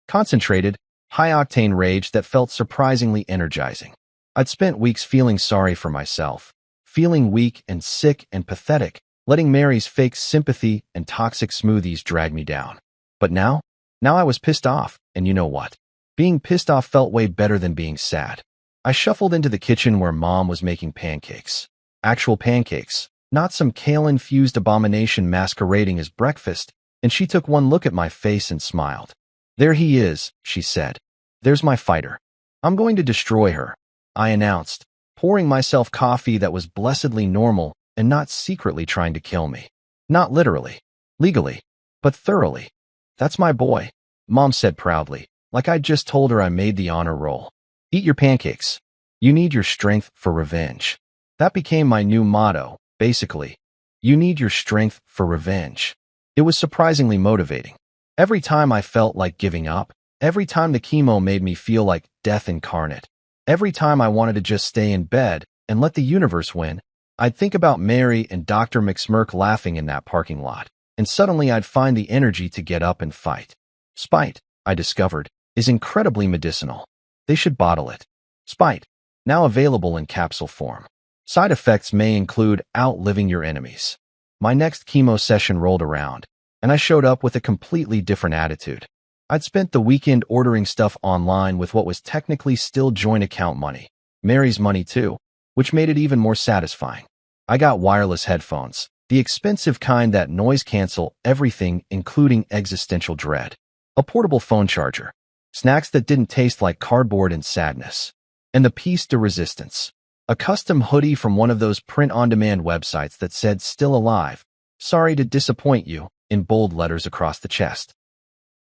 concentrated, high-octane rage that felt surprisingly energizing. I'd spent weeks feeling sorry for myself, feeling weak and sick and pathetic, letting Mary's fake sympathy and toxic smoothies drag me down. But now I was pissed off, and you know what? Being pissed off felt way better than being sad. I shuffled into the kitchen where Mom was making pancakes. Actual pancakes, not some kale-infused abomination masquerading as breakfast, and she took one look at my face and smiled. "There he is," she said. "There's my fighter. I'm going to destroy her," I announced, pouring myself coffee that was blessedly normal and not secretly trying to kill me. Not literally, legally, but thoroughly. "That's my boy," Mom said proudly, like I'd just told her I made the honor roll. "Eat your pancakes. You need your strength for revenge." That became my new motto, basically. You need your strength for revenge. It was surprisingly motivating. Every time I felt like giving up, every time the chemo made me feel like death incarnate, every time I wanted to just stay in bed and let the universe win, I'd think about Mary and Dr. McSmirk laughing in that parking lot, and suddenly I'd find the energy to get up and fight. Spite, I discovered, is incredibly medicinal. They should bottle it. Spite, now available in capsule form. Side effects may include outliving your enemies. My next chemo session rolled around, and I showed up with a completely different attitude. I'd spent the weekend ordering stuff online with what was technically still joint account money. Mary's money too, which made it even more satisfying. I got wireless headphones, the expensive kind that noise cancel everything including existential dread. A portable phone charger. Snacks that didn't taste like cardboard and sadness. And the piece de resistance. A custom hoodie from one of those print-on-demand websites that said "Still alive. Sorry to disappoint you," in bold letters across the chest.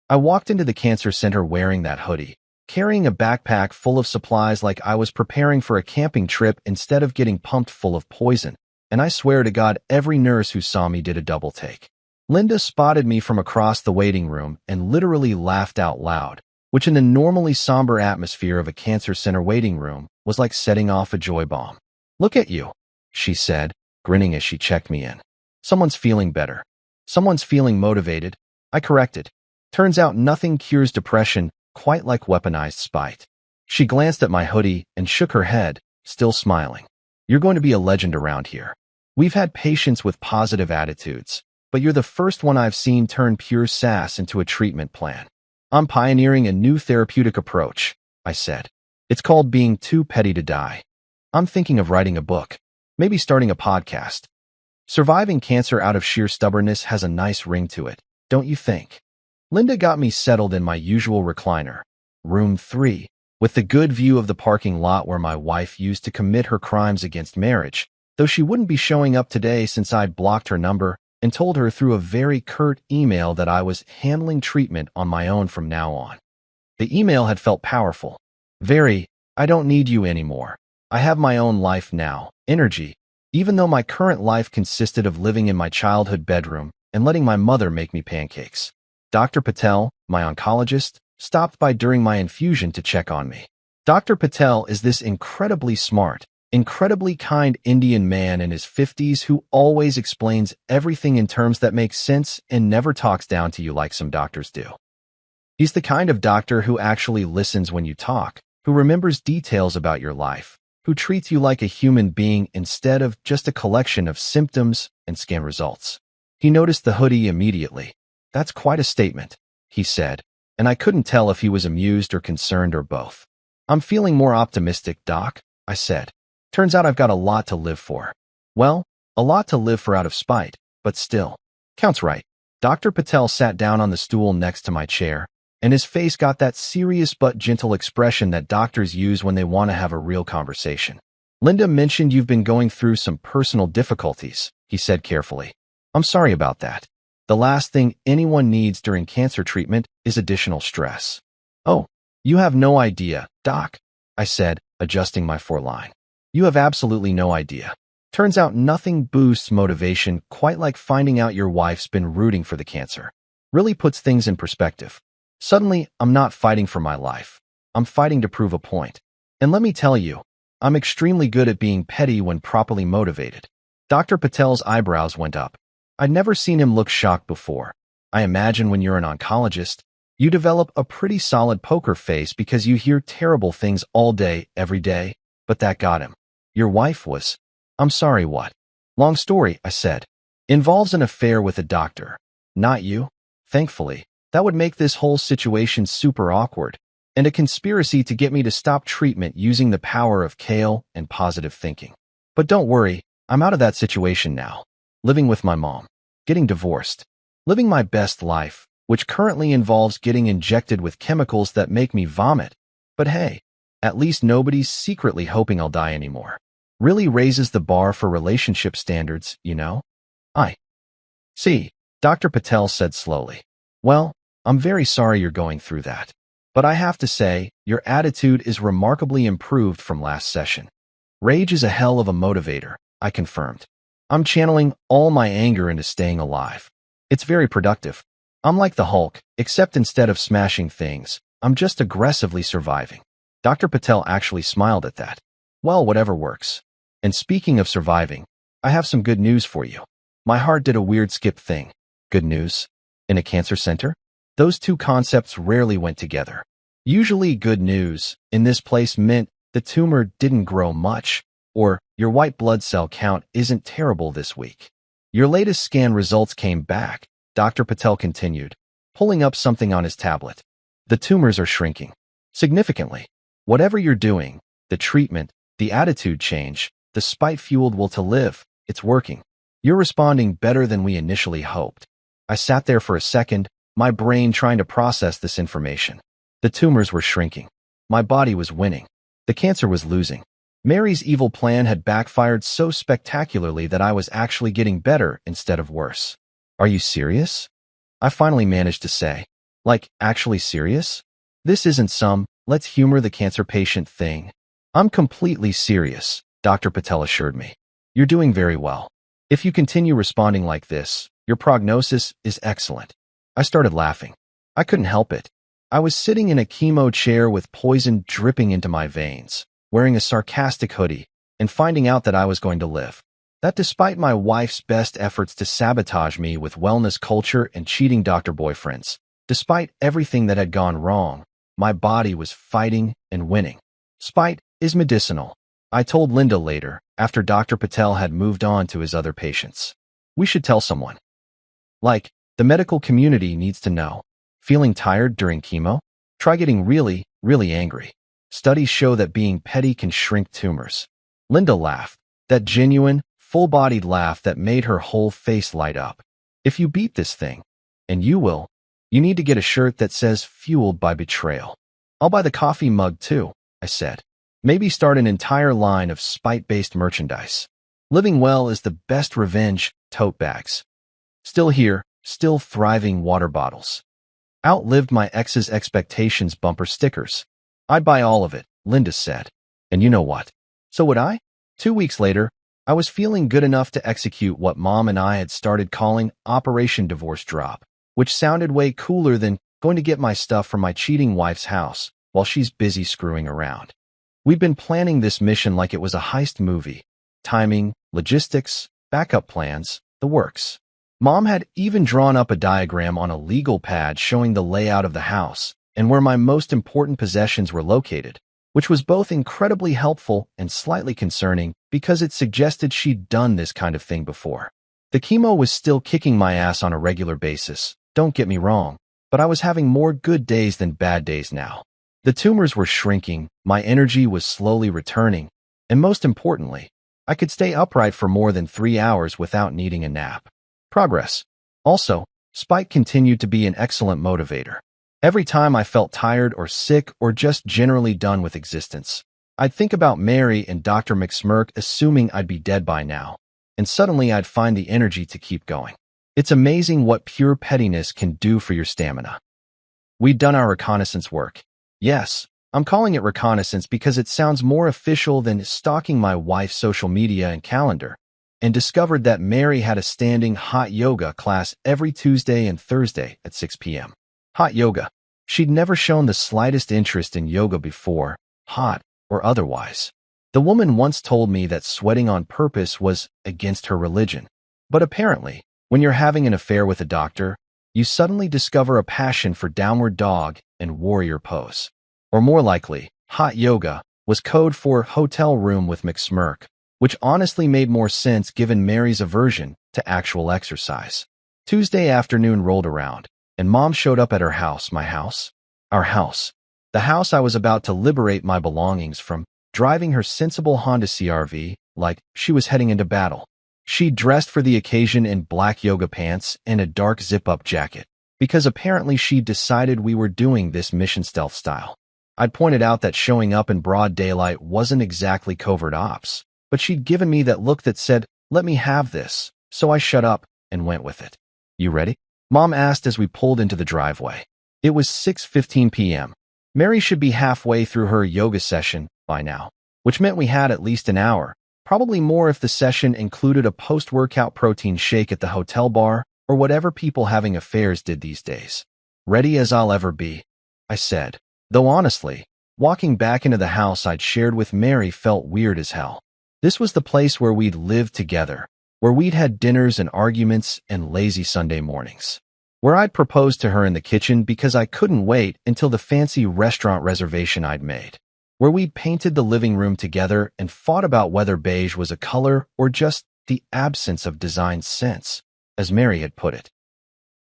I walked into the cancer center wearing that hoodie, carrying a backpack full of supplies like I was preparing for a camping trip instead of getting pumped full of poison, and I swear to God every nurse who saw me did a double take. Linda spotted me from across the waiting room and literally laughed out loud, which in the normally somber atmosphere of a cancer center waiting room was like setting off a joy bomb. "Look at you," she said, grinning as she checked me in. "Someone's feeling better. Someone's feeling motivated," I corrected. Turns out nothing cures depression quite like weaponized spite. She glanced at my hoodie and shook her head, still smiling. "You're going to be a legend around here. We've had patients with positive attitudes, but you're the first one I've seen turn pure sass into a treatment plan." "I'm pioneering a new therapeutic approach," I said. "It's called being too petty to die. I'm thinking of writing a book, maybe starting a podcast. Surviving cancer out of sheer stubbornness has a nice ring to it, don't you think?" Linda got me settled in my usual recliner, room 3, with the good view of the parking lot where my wife used to commit her crimes against marriage, though she wouldn't be showing up today since I'd blocked her number and told her through a very curt email that I was handling treatment on my own from now on. The email had felt powerful. Very, "I don't need you anymore. I have my own life now," energy, even though my current life consisted of living in my childhood bedroom and letting my mother make me pancakes. Dr. Patel, my oncologist, stopped by during my infusion to check on me. Dr. Patel is this incredibly smart, incredibly kind Indian man in his 50s who always explains everything in terms that make sense and never talks down to you like some doctors do. He's the kind of doctor who actually listens when you talk, who remembers details about your life, who treats you like a human being instead of just a collection of symptoms and scan results. He noticed the hoodie immediately. "That's quite a statement," he said, and I couldn't tell if he was amused or concerned or both. "I'm feeling more optimistic, Doc," I said. "Turns out I've got a lot to live for." "Well, a lot to live for out of spite, but still. Counts, right?" Dr. Patel sat down on the stool next to my chair, and his face got that serious but gentle expression that doctors use when they want to have a real conversation. "Linda mentioned you've been going through some personal difficulties," he said carefully. "I'm sorry about that. The last thing anyone needs during cancer treatment is additional stress." "Oh, you have no idea, Doc," I said, adjusting my foreline. "You have absolutely no idea. Turns out nothing boosts motivation quite like finding out your wife's been rooting for the cancer. Really puts things in perspective. Suddenly, I'm not fighting for my life. I'm fighting to prove a point. And let me tell you, I'm extremely good at being petty when properly motivated." Dr. Patel's eyebrows went up. I'd never seen him look shocked before. "I imagine when you're an oncologist, you develop a pretty solid poker face because you hear terrible things all day, every day, but that got him. Your wife was—" "I'm sorry, what?" "Long story," I said. "Involves an affair with a doctor. Not you. Thankfully, that would make this whole situation super awkward, and a conspiracy to get me to stop treatment using the power of kale and positive thinking. But don't worry, I'm out of that situation now. Living with my mom, getting divorced, living my best life, which currently involves getting injected with chemicals that make me vomit. But hey, at least nobody's secretly hoping I'll die anymore. Really raises the bar for relationship standards, you know?" "I see," Dr. Patel said slowly. "Well, I'm very sorry you're going through that. But I have to say, your attitude is remarkably improved from last session. Rage is a hell of a motivator," I confirmed. "I'm channeling all my anger into staying alive. It's very productive. I'm like the Hulk, except instead of smashing things, I'm just aggressively surviving." Dr. Patel actually smiled at that. "Well, whatever works. And speaking of surviving, I have some good news for you. My heart did a weird skip thing." "Good news? In a cancer center?" Those two concepts rarely went together. Usually good news in this place meant the tumor didn't grow much, or your white blood cell count isn't terrible this week. "Your latest scan results came back," Dr. Patel continued, pulling up something on his tablet. "The tumors are shrinking. Significantly. Whatever you're doing, the treatment, the attitude change, the spite-fueled will to live, it's working. You're responding better than we initially hoped." I sat there for a second, my brain trying to process this information. The tumors were shrinking. My body was winning. The cancer was losing. Mary's evil plan had backfired so spectacularly that I was actually getting better instead of worse. "Are you serious?" I finally managed to say. "Like, actually serious? This isn't some, let's humor the cancer patient thing." "I'm completely serious," Dr. Patel assured me. "You're doing very well. If you continue responding like this, your prognosis is excellent." I started laughing. I couldn't help it. I was sitting in a chemo chair with poison dripping into my veins, wearing a sarcastic hoodie, and finding out that I was going to live. That despite my wife's best efforts to sabotage me with wellness culture and cheating doctor boyfriends, despite everything that had gone wrong, my body was fighting and winning. Spite is medicinal, I told Linda later, after Dr. Patel had moved on to his other patients. We should tell someone. Like, the medical community needs to know. Feeling tired during chemo? Try getting really, really angry. Studies show that being petty can shrink tumors. Linda laughed, that genuine, full-bodied laugh that made her whole face light up. If you beat this thing, and you will, you need to get a shirt that says "Fueled by Betrayal." I'll buy the coffee mug too, I said. Maybe start an entire line of spite-based merchandise. Living well is the best revenge, tote bags. Still here, still thriving water bottles. Outlived my ex's expectations bumper stickers. I'd buy all of it, Linda said. And you know what? So would I? 2 weeks later, I was feeling good enough to execute what Mom and I had started calling Operation Divorce Drop, which sounded way cooler than going to get my stuff from my cheating wife's house while she's busy screwing around. We'd been planning this mission like it was a heist movie. Timing, logistics, backup plans, the works. Mom had even drawn up a diagram on a legal pad showing the layout of the house and where my most important possessions were located, which was both incredibly helpful and slightly concerning because it suggested she'd done this kind of thing before. The chemo was still kicking my ass on a regular basis, don't get me wrong, but I was having more good days than bad days now. The tumors were shrinking, my energy was slowly returning, and most importantly, I could stay upright for more than 3 hours without needing a nap. Progress. Also, Spike continued to be an excellent motivator. Every time I felt tired or sick or just generally done with existence, I'd think about Mary and Dr. McSmirk assuming I'd be dead by now, and suddenly I'd find the energy to keep going. It's amazing what pure pettiness can do for your stamina. We'd done our reconnaissance work. Yes, I'm calling it reconnaissance because it sounds more official than stalking my wife's social media and calendar, and discovered that Mary had a standing hot yoga class every Tuesday and Thursday at 6 p.m. Hot yoga. She'd never shown the slightest interest in yoga before, hot or otherwise. The woman once told me that sweating on purpose was against her religion. But apparently, when you're having an affair with a doctor, you suddenly discover a passion for downward dog and warrior pose. Or more likely, hot yoga was code for hotel room with McSmirk, which honestly made more sense given Mary's aversion to actual exercise. Tuesday afternoon rolled around, and Mom showed up at her house, my house, our house, the house I was about to liberate my belongings from, driving her sensible Honda CR-V like she was heading into battle. She dressed for the occasion in black yoga pants and a dark zip-up jacket, because apparently she'd decided we were doing this mission stealth style. I'd pointed out that showing up in broad daylight wasn't exactly covert ops, but she'd given me that look that said, "Let me have this," so I shut up and went with it. You ready? Mom asked as we pulled into the driveway. It was 6:15 p.m. Mary should be halfway through her yoga session by now, which meant we had at least an hour, probably more if the session included a post-workout protein shake at the hotel bar or whatever people having affairs did these days. Ready as I'll ever be, I said, though honestly, walking back into the house I'd shared with Mary felt weird as hell. This was the place where we'd lived together, where we'd had dinners and arguments and lazy Sunday mornings, where I'd proposed to her in the kitchen because I couldn't wait until the fancy restaurant reservation I'd made, where we'd painted the living room together and fought about whether beige was a color or just the absence of design sense, as Mary had put it.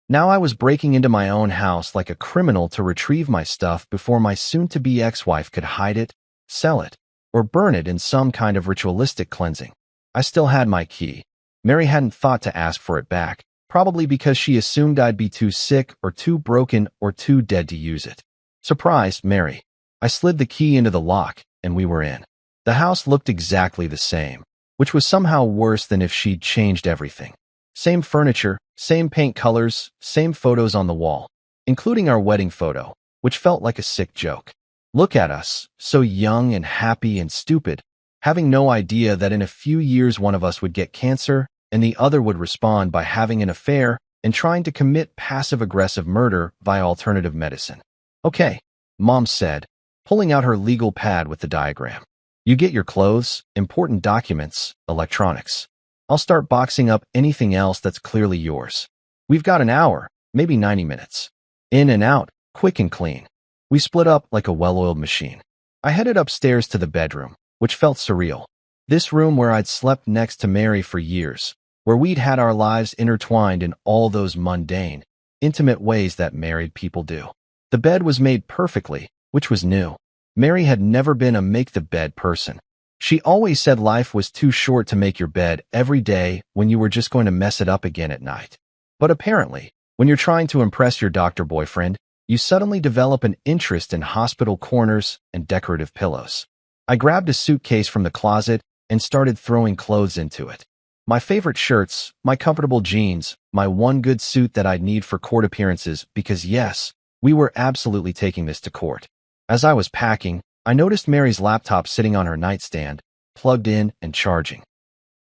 Now I was breaking into my own house like a criminal to retrieve my stuff before my soon-to-be ex-wife could hide it, sell it, or burn it in some kind of ritualistic cleansing. I still had my key. Mary hadn't thought to ask for it back, probably because she assumed I'd be too sick or too broken or too dead to use it. Surprised, Mary. I slid the key into the lock, and we were in. The house looked exactly the same, which was somehow worse than if she'd changed everything. Same furniture, same paint colors, same photos on the wall, including our wedding photo, which felt like a sick joke. Look at us, so young and happy and stupid, having no idea that in a few years one of us would get cancer and the other would respond by having an affair and trying to commit passive-aggressive murder via alternative medicine. Okay, Mom said, pulling out her legal pad with the diagram. You get your clothes, important documents, electronics. I'll start boxing up anything else that's clearly yours. We've got an hour, maybe 90 minutes. In and out, quick and clean. We split up like a well-oiled machine. I headed upstairs to the bedroom, which felt surreal. This room where I'd slept next to Mary for years, where we'd had our lives intertwined in all those mundane, intimate ways that married people do. The bed was made perfectly, which was new. Mary had never been a make-the-bed person. She always said life was too short to make your bed every day when you were just going to mess it up again at night. But apparently, when you're trying to impress your doctor boyfriend, you suddenly develop an interest in hospital corners and decorative pillows. I grabbed a suitcase from the closet and started throwing clothes into it. My favorite shirts, my comfortable jeans, my one good suit that I'd need for court appearances because yes, we were absolutely taking this to court. As I was packing, I noticed Mary's laptop sitting on her nightstand, plugged in and charging.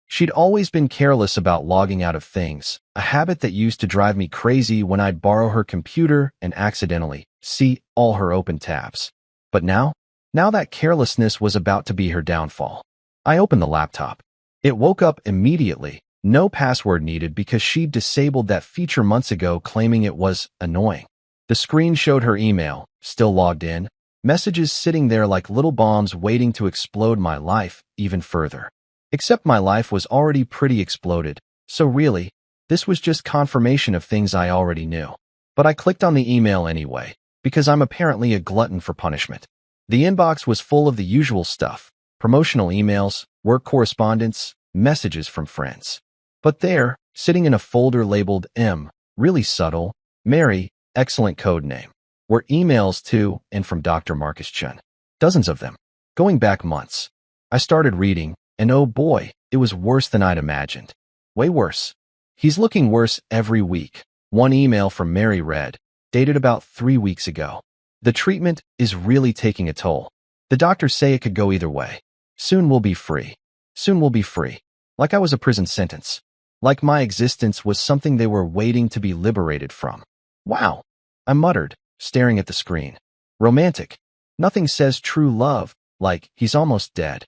She'd always been careless about logging out of things, a habit that used to drive me crazy when I'd borrow her computer and accidentally see all her open tabs. But now that carelessness was about to be her downfall. I opened the laptop. It woke up immediately, no password needed because she'd disabled that feature months ago claiming it was annoying. The screen showed her email, still logged in, messages sitting there like little bombs waiting to explode my life even further. Except my life was already pretty exploded, so really, this was just confirmation of things I already knew. But I clicked on the email anyway, because I'm apparently a glutton for punishment. The inbox was full of the usual stuff, promotional emails, work correspondence, messages from friends. But there, sitting in a folder labeled M, really subtle, Mary, excellent code name, were emails to and from Dr. Marcus Chun. Dozens of them, going back months. I started reading, and oh boy, it was worse than I'd imagined. Way worse. He's looking worse every week. One email from Mary read, dated about 3 weeks ago. The treatment is really taking a toll. The doctors say it could go either way. Soon we'll be free. Soon we'll be free. Like I was a prison sentence. Like my existence was something they were waiting to be liberated from. Wow, I muttered, staring at the screen. Romantic. Nothing says true love, like he's almost dead.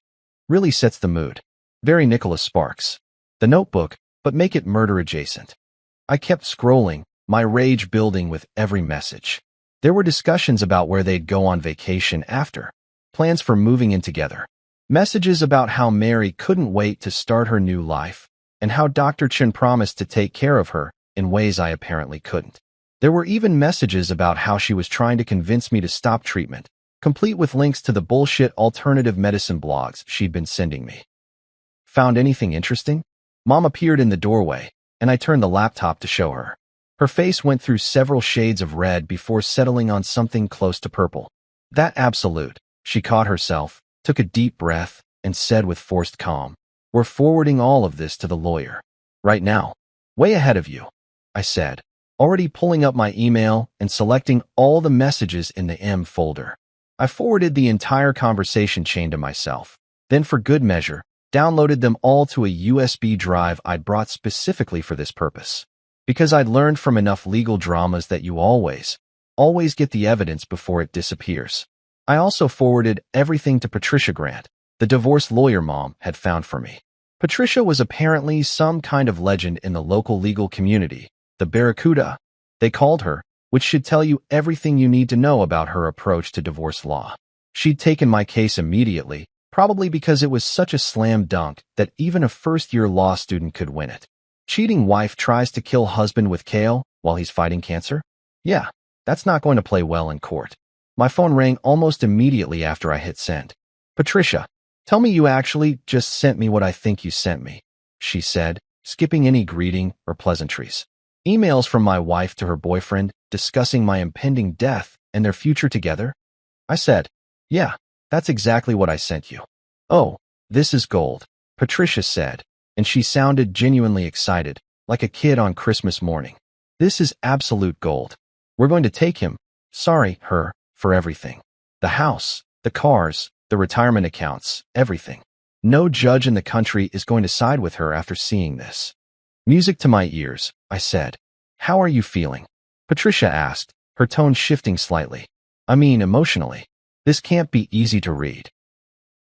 Really sets the mood. Very Nicholas Sparks. The Notebook, but make it murder adjacent. I kept scrolling, my rage building with every message. There were discussions about where they'd go on vacation after. Plans for moving in together. Messages about how Mary couldn't wait to start her new life, and how Dr. Chin promised to take care of her in ways I apparently couldn't. There were even messages about how she was trying to convince me to stop treatment, complete with links to the bullshit alternative medicine blogs she'd been sending me. Found anything interesting? Mom appeared in the doorway, and I turned the laptop to show her. Her face went through several shades of red before settling on something close to purple. That absolute. She caught herself, took a deep breath, and said with forced calm, "We're forwarding all of this to the lawyer. Right now. Way ahead of you," I said, already pulling up my email and selecting all the messages in the M folder. I forwarded the entire conversation chain to myself, then for good measure, downloaded them all to a USB drive I'd brought specifically for this purpose. Because I'd learned from enough legal dramas that you always get the evidence before it disappears. I also forwarded everything to Patricia Grant, the divorce lawyer Mom had found for me. Patricia was apparently some kind of legend in the local legal community, the Barracuda, they called her, which should tell you everything you need to know about her approach to divorce law. She'd taken my case immediately, probably because it was such a slam dunk that even a first-year law student could win it. Cheating wife tries to kill husband with kale while he's fighting cancer? Yeah, that's not going to play well in court. My phone rang almost immediately after I hit send. "Patricia, tell me you actually just sent me what I think you sent me," she said, skipping any greeting or pleasantries. "Emails from my wife to her boyfriend discussing my impending death and their future together?" I said, "Yeah, that's exactly what I sent you." "Oh, this is gold," Patricia said, and she sounded genuinely excited, like a kid on Christmas morning. "This is absolute gold. We're going to take him, her, for everything. The house, the cars, the retirement accounts, everything. No judge in the country is going to side with her after seeing this." Music to my ears, I said. "How are you feeling?" Patricia asked, her tone shifting slightly. I mean, emotionally. This can't be easy to read.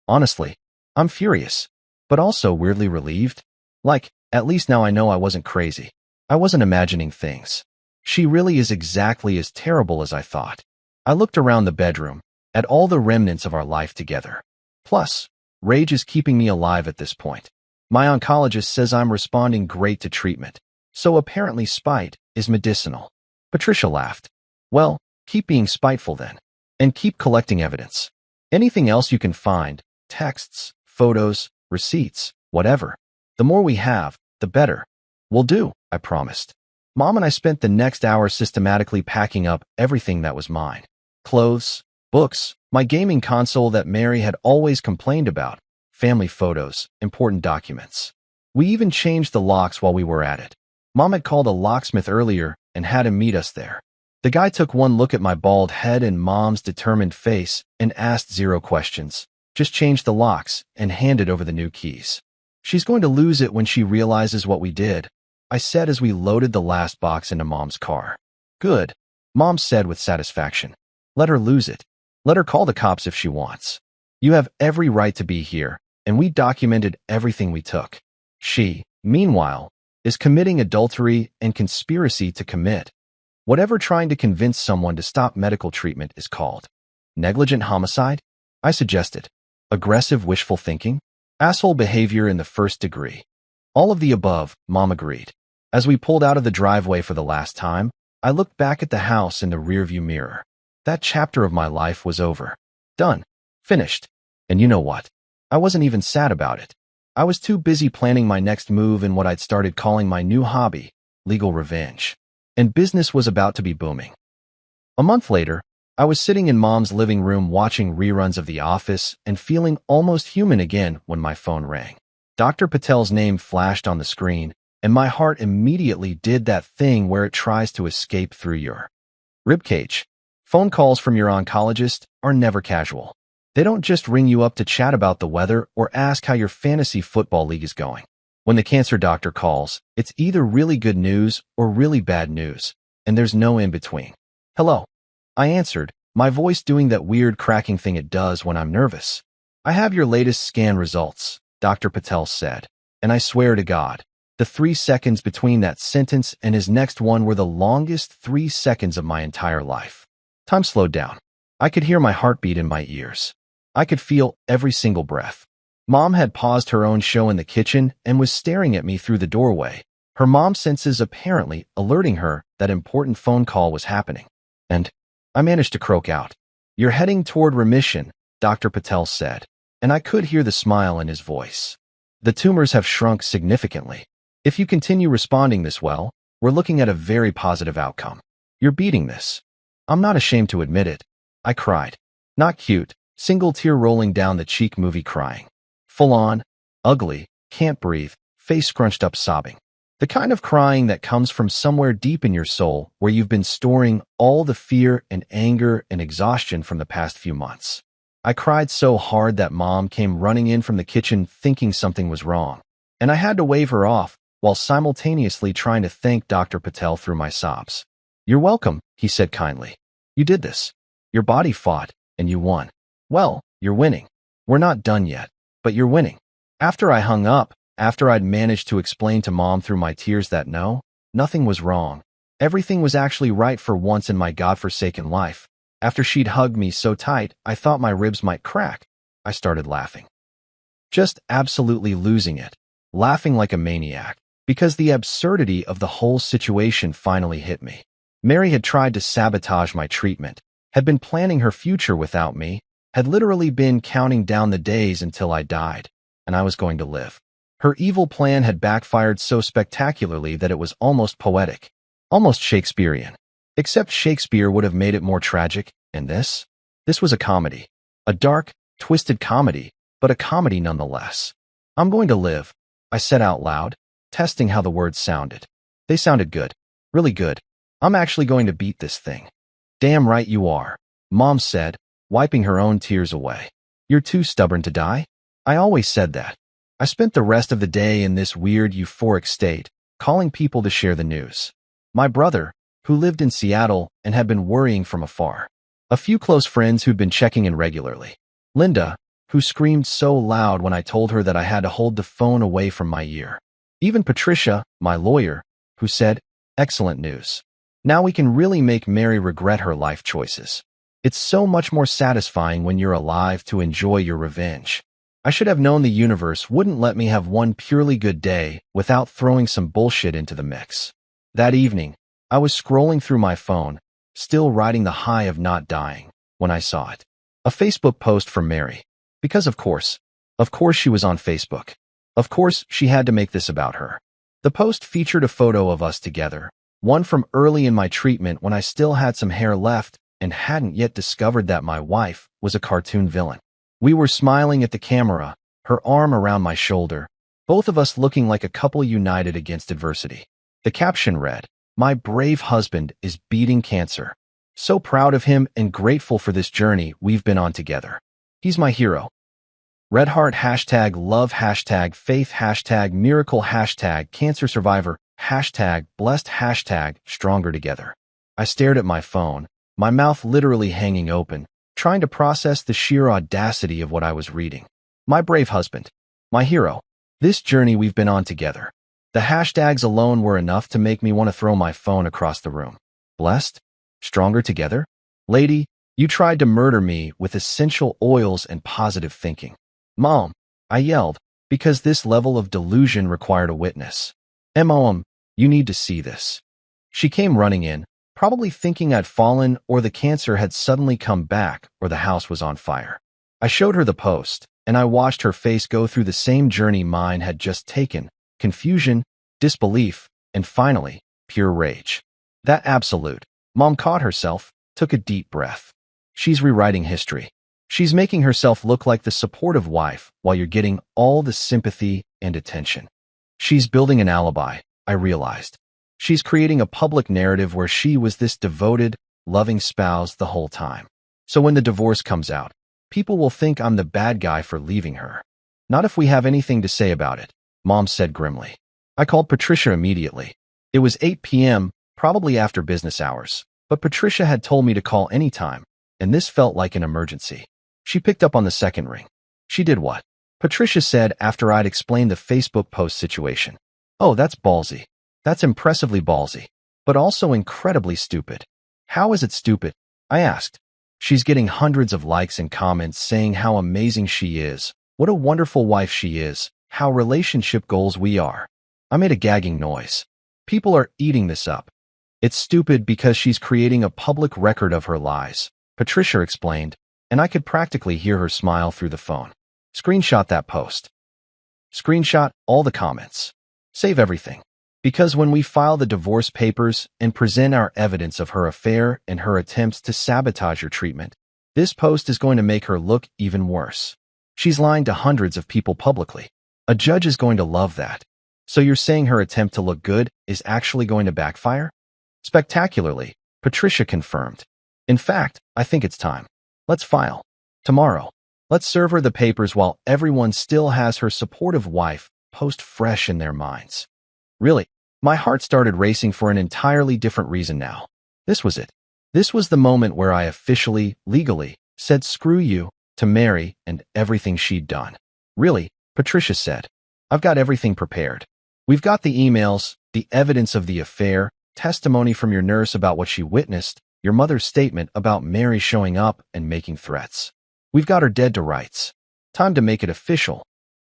Honestly, I'm furious, but also weirdly relieved. Like, at least now I know I wasn't crazy. I wasn't imagining things. She really is exactly as terrible as I thought. I looked around the bedroom, at all the remnants of our life together. Plus, rage is keeping me alive at this point. My oncologist says I'm responding great to treatment, so apparently spite is medicinal. Patricia laughed. Well, keep being spiteful then, and keep collecting evidence. Anything else you can find, texts, photos, receipts, whatever. The more we have, the better. We'll do, I promised. Mom and I spent the next hour systematically packing up everything that was mine. Clothes, books, my gaming console that Mary had always complained about, family photos, important documents. We even changed the locks while we were at it. Mom had called a locksmith earlier and had him meet us there. The guy took one look at my bald head and Mom's determined face and asked 0 questions. Just changed the locks and handed over the new keys. She's going to lose it when she realizes what we did, I said as we loaded the last box into Mom's car. Good, Mom said with satisfaction. Let her lose it. Let her call the cops if she wants. You have every right to be here, and we documented everything we took. She, meanwhile, is committing adultery and conspiracy to commit whatever trying to convince someone to stop medical treatment is called. Negligent homicide? I suggested. Aggressive wishful thinking? Asshole behavior in the first degree. All of the above, Mom agreed. As we pulled out of the driveway for the last time, I looked back at the house in the rearview mirror. That chapter of my life was over. Done. Finished. And you know what? I wasn't even sad about it. I was too busy planning my next move in what I'd started calling my new hobby, legal revenge. And business was about to be booming. A month later, I was sitting in Mom's living room watching reruns of The Office and feeling almost human again when my phone rang. Dr. Patel's name flashed on the screen, and my heart immediately did that thing where it tries to escape through your ribcage. Phone calls from your oncologist are never casual. They don't just ring you up to chat about the weather or ask how your fantasy football league is going. When the cancer doctor calls, it's either really good news or really bad news, and there's no in between. Hello. I answered, my voice doing that weird cracking thing it does when I'm nervous. I have your latest scan results, Dr. Patel said, and I swear to God, the 3 seconds between that sentence and his next one were the longest 3 seconds of my entire life. Time slowed down. I could hear my heartbeat in my ears. I could feel every single breath. Mom had paused her own show in the kitchen and was staring at me through the doorway, her mom senses apparently alerting her that important phone call was happening. And I managed to croak out. You're heading toward remission, Dr. Patel said, and I could hear the smile in his voice. The tumors have shrunk significantly. If you continue responding this well, we're looking at a very positive outcome. You're beating this. I'm not ashamed to admit it. I cried. Not cute, single tear rolling down the cheek movie crying. Full on, ugly, can't breathe, face scrunched up sobbing. The kind of crying that comes from somewhere deep in your soul where you've been storing all the fear and anger and exhaustion from the past few months. I cried so hard that Mom came running in from the kitchen thinking something was wrong, and I had to wave her off while simultaneously trying to thank Dr. Patel through my sobs. You're welcome, he said kindly. You did this. Your body fought, and you won. Well, you're winning. We're not done yet, but you're winning. After I hung up, after I'd managed to explain to Mom through my tears that no, nothing was wrong. Everything was actually right for once in my godforsaken life. After she'd hugged me so tight, I thought my ribs might crack. I started laughing. Just absolutely losing it. Laughing like a maniac. Because the absurdity of the whole situation finally hit me. Mary had tried to sabotage my treatment, had been planning her future without me, had literally been counting down the days until I died, and I was going to live. Her evil plan had backfired so spectacularly that it was almost poetic, almost Shakespearean. Except Shakespeare would have made it more tragic, and this was a comedy. A dark, twisted comedy, but a comedy nonetheless. I'm going to live, I said out loud, testing how the words sounded. They sounded good, really good. I'm actually going to beat this thing. Damn right you are, Mom said, wiping her own tears away. You're too stubborn to die? I always said that. I spent the rest of the day in this weird euphoric state, calling people to share the news. My brother, who lived in Seattle and had been worrying from afar. A few close friends who'd been checking in regularly. Linda, who screamed so loud when I told her that I had to hold the phone away from my ear. Even Patricia, my lawyer, who said, "Excellent news. Now we can really make Mary regret her life choices. It's so much more satisfying when you're alive to enjoy your revenge." I should have known the universe wouldn't let me have one purely good day without throwing some bullshit into the mix. That evening, I was scrolling through my phone, still riding the high of not dying, when I saw it. A Facebook post from Mary. Because of course she was on Facebook. Of course she had to make this about her. The post featured a photo of us together, one from early in my treatment when I still had some hair left and hadn't yet discovered that my wife was a cartoon villain. We were smiling at the camera, her arm around my shoulder, both of us looking like a couple united against adversity. The caption read, "My brave husband is beating cancer. So proud of him and grateful for this journey we've been on together. He's my hero. Red heart hashtag love hashtag faith hashtag miracle hashtag cancer survivor hashtag blessed hashtag stronger together." I stared at my phone, my mouth literally hanging open, trying to process the sheer audacity of what I was reading. My brave husband. My hero. This journey we've been on together. The hashtags alone were enough to make me want to throw my phone across the room. Blessed? Stronger together? Lady, you tried to murder me with essential oils and positive thinking. Mom, I yelled, because this level of delusion required a witness. Mom, you need to see this. She came running in, probably thinking I'd fallen or the cancer had suddenly come back or the house was on fire. I showed her the post, and I watched her face go through the same journey mine had just taken: confusion, disbelief, and finally, pure rage. That absolute. Mom caught herself, took a deep breath. She's rewriting history. She's making herself look like the supportive wife while you're getting all the sympathy and attention. She's building an alibi, I realized. She's creating a public narrative where she was this devoted, loving spouse the whole time. So when the divorce comes out, people will think I'm the bad guy for leaving her. Not if we have anything to say about it, Mom said grimly. I called Patricia immediately. It was 8 p.m., probably after business hours, but Patricia had told me to call anytime, and this felt like an emergency. She picked up on the second ring. She did what? Patricia said after I'd explained the Facebook post situation. Oh, that's ballsy. That's impressively ballsy, but also incredibly stupid. How is it stupid? I asked. She's getting hundreds of likes and comments saying how amazing she is, what a wonderful wife she is, how relationship goals we are. I made a gagging noise. People are eating this up. It's stupid because she's creating a public record of her lies, Patricia explained, and I could practically hear her smile through the phone. Screenshot that post. Screenshot all the comments. Save everything. Because when we file the divorce papers and present our evidence of her affair and her attempts to sabotage your treatment, this post is going to make her look even worse. She's lying to hundreds of people publicly. A judge is going to love that. So you're saying her attempt to look good is actually going to backfire? Spectacularly, Patricia confirmed. In fact, I think it's time. Let's file. Tomorrow. Let's serve her the papers while everyone still has her supportive wife post fresh in their minds. Really, my heart started racing for an entirely different reason now. This was it. This was the moment where I officially, legally, said screw you to Mary and everything she'd done. Really, Patricia said. I've got everything prepared. We've got the emails, the evidence of the affair, testimony from your nurse about what she witnessed, your mother's statement about Mary showing up and making threats. We've got her dead to rights. Time to make it official.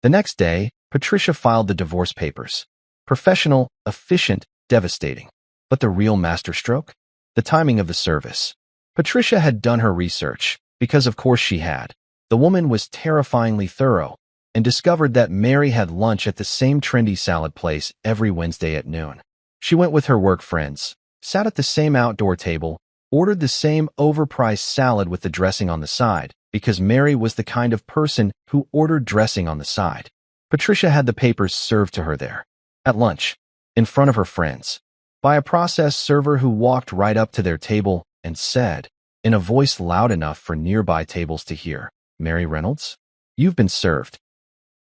The next day, Patricia filed the divorce papers. Professional, efficient, devastating. But the real masterstroke? The timing of the service. Patricia had done her research, because of course she had. The woman was terrifyingly thorough, and discovered that Mary had lunch at the same trendy salad place every Wednesday at noon. She went with her work friends, sat at the same outdoor table, ordered the same overpriced salad with the dressing on the side, because Mary was the kind of person who ordered dressing on the side. Patricia had the papers served to her there, at lunch, in front of her friends, by a process server who walked right up to their table and said, in a voice loud enough for nearby tables to hear, "Mary Reynolds, you've been served."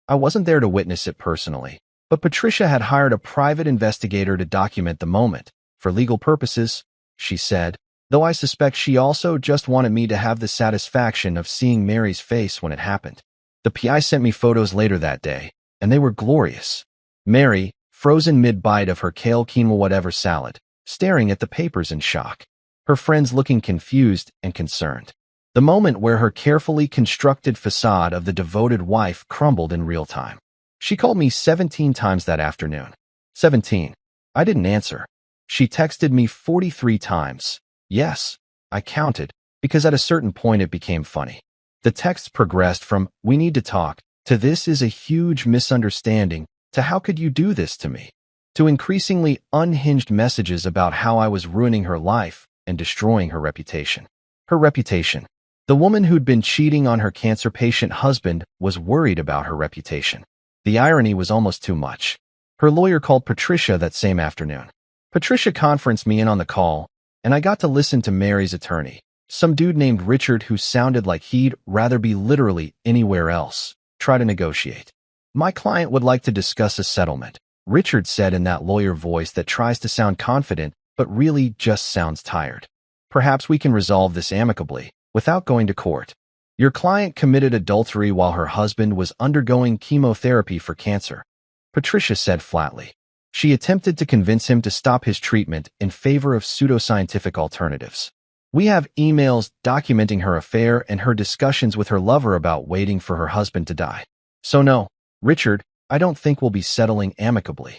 I wasn't there to witness it personally, but Patricia had hired a private investigator to document the moment. For legal purposes, she said, though I suspect she also just wanted me to have the satisfaction of seeing Mary's face when it happened. The PI sent me photos later that day, and they were glorious. Mary, frozen mid-bite of her kale quinoa whatever salad, staring at the papers in shock. Her friends looking confused and concerned. The moment where her carefully constructed facade of the devoted wife crumbled in real time. She called me 17 times that afternoon. 17. I didn't answer. She texted me 43 times. Yes, I counted, because at a certain point it became funny. The texts progressed from, "We need to talk," to "This is a huge misunderstanding," to "How could you do this to me?" to increasingly unhinged messages about how I was ruining her life and destroying her reputation. Her reputation. The woman who'd been cheating on her cancer patient husband was worried about her reputation. The irony was almost too much. Her lawyer called Patricia that same afternoon. Patricia conferenced me in on the call, and I got to listen to Mary's attorney, some dude named Richard who sounded like he'd rather be literally anywhere else, try to negotiate. "My client would like to discuss a settlement," Richard said in that lawyer voice that tries to sound confident but really just sounds tired. "Perhaps we can resolve this amicably, without going to court. Your client committed adultery while her husband was undergoing chemotherapy for cancer," Patricia said flatly. She attempted to convince him to stop his treatment in favor of pseudoscientific alternatives. "We have emails documenting her affair and her discussions with her lover about waiting for her husband to die. So no, Richard, I don't think we'll be settling amicably."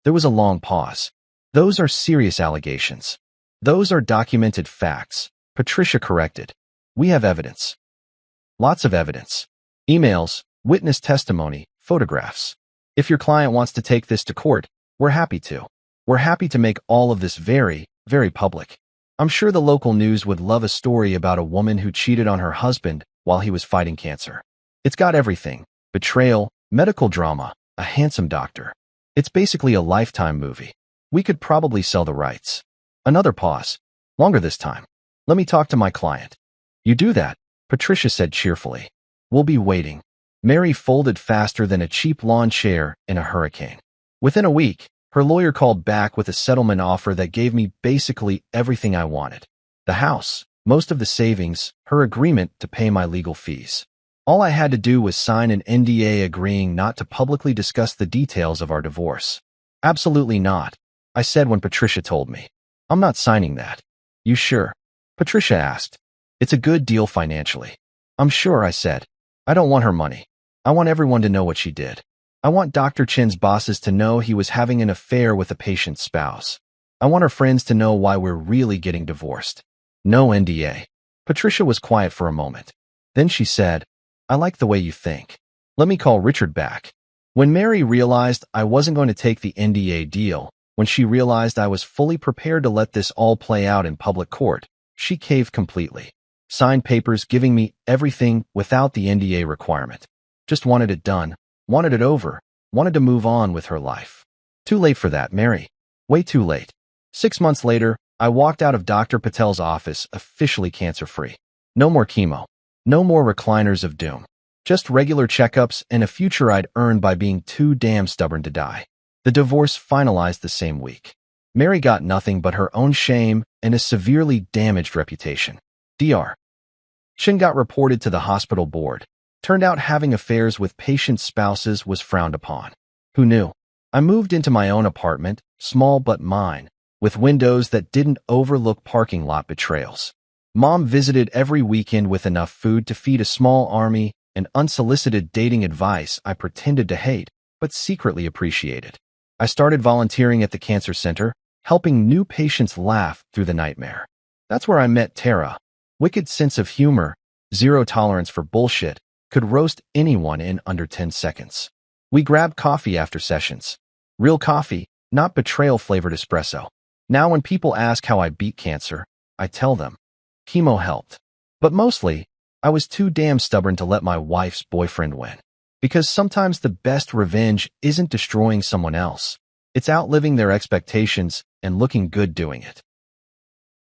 There was a long pause. "Those are serious allegations. Those are documented facts," Patricia corrected. "We have evidence. Lots of evidence. Emails, witness testimony, photographs. If your client wants to take this to court, we're happy to. We're happy to make all of this very, very public. I'm sure the local news would love a story about a woman who cheated on her husband while he was fighting cancer. It's got everything: betrayal, medical drama, a handsome doctor. It's basically a Lifetime movie. We could probably sell the rights." Another pause. Longer this time. "Let me talk to my client." "You do that," Patricia said cheerfully. "We'll be waiting." Mary folded faster than a cheap lawn chair in a hurricane. Within a week, her lawyer called back with a settlement offer that gave me basically everything I wanted. The house, most of the savings, her agreement to pay my legal fees. All I had to do was sign an NDA agreeing not to publicly discuss the details of our divorce. "Absolutely not," I said when Patricia told me. "I'm not signing that." "You sure?" Patricia asked. "It's a good deal financially." "I'm sure," I said. "I don't want her money. I want everyone to know what she did. I want Dr. Chin's bosses to know he was having an affair with a patient's spouse. I want her friends to know why we're really getting divorced. No NDA." Patricia was quiet for a moment. Then she said, "I like the way you think. Let me call Richard back." When Mary realized I wasn't going to take the NDA deal, when she realized I was fully prepared to let this all play out in public court, she caved completely. Signed papers giving me everything without the NDA requirement. Just wanted it done, wanted it over, wanted to move on with her life. Too late for that, Mary. Way too late. 6 months later, I walked out of Dr. Patel's office officially cancer-free. No more chemo. No more recliners of doom. Just regular checkups and a future I'd earned by being too damn stubborn to die. The divorce finalized the same week. Mary got nothing but her own shame and a severely damaged reputation. Dr. Chin got reported to the hospital board. Turned out having affairs with patient spouses was frowned upon. Who knew? I moved into my own apartment, small but mine, with windows that didn't overlook parking lot betrayals. Mom visited every weekend with enough food to feed a small army and unsolicited dating advice I pretended to hate, but secretly appreciated. I started volunteering at the cancer center, helping new patients laugh through the nightmare. That's where I met Tara. Wicked sense of humor, zero tolerance for bullshit, could roast anyone in under 10 seconds. We grabbed coffee after sessions. Real coffee, not betrayal-flavored espresso. Now when people ask how I beat cancer, I tell them, chemo helped. But mostly, I was too damn stubborn to let my wife's boyfriend win. Because sometimes the best revenge isn't destroying someone else. It's outliving their expectations and looking good doing it.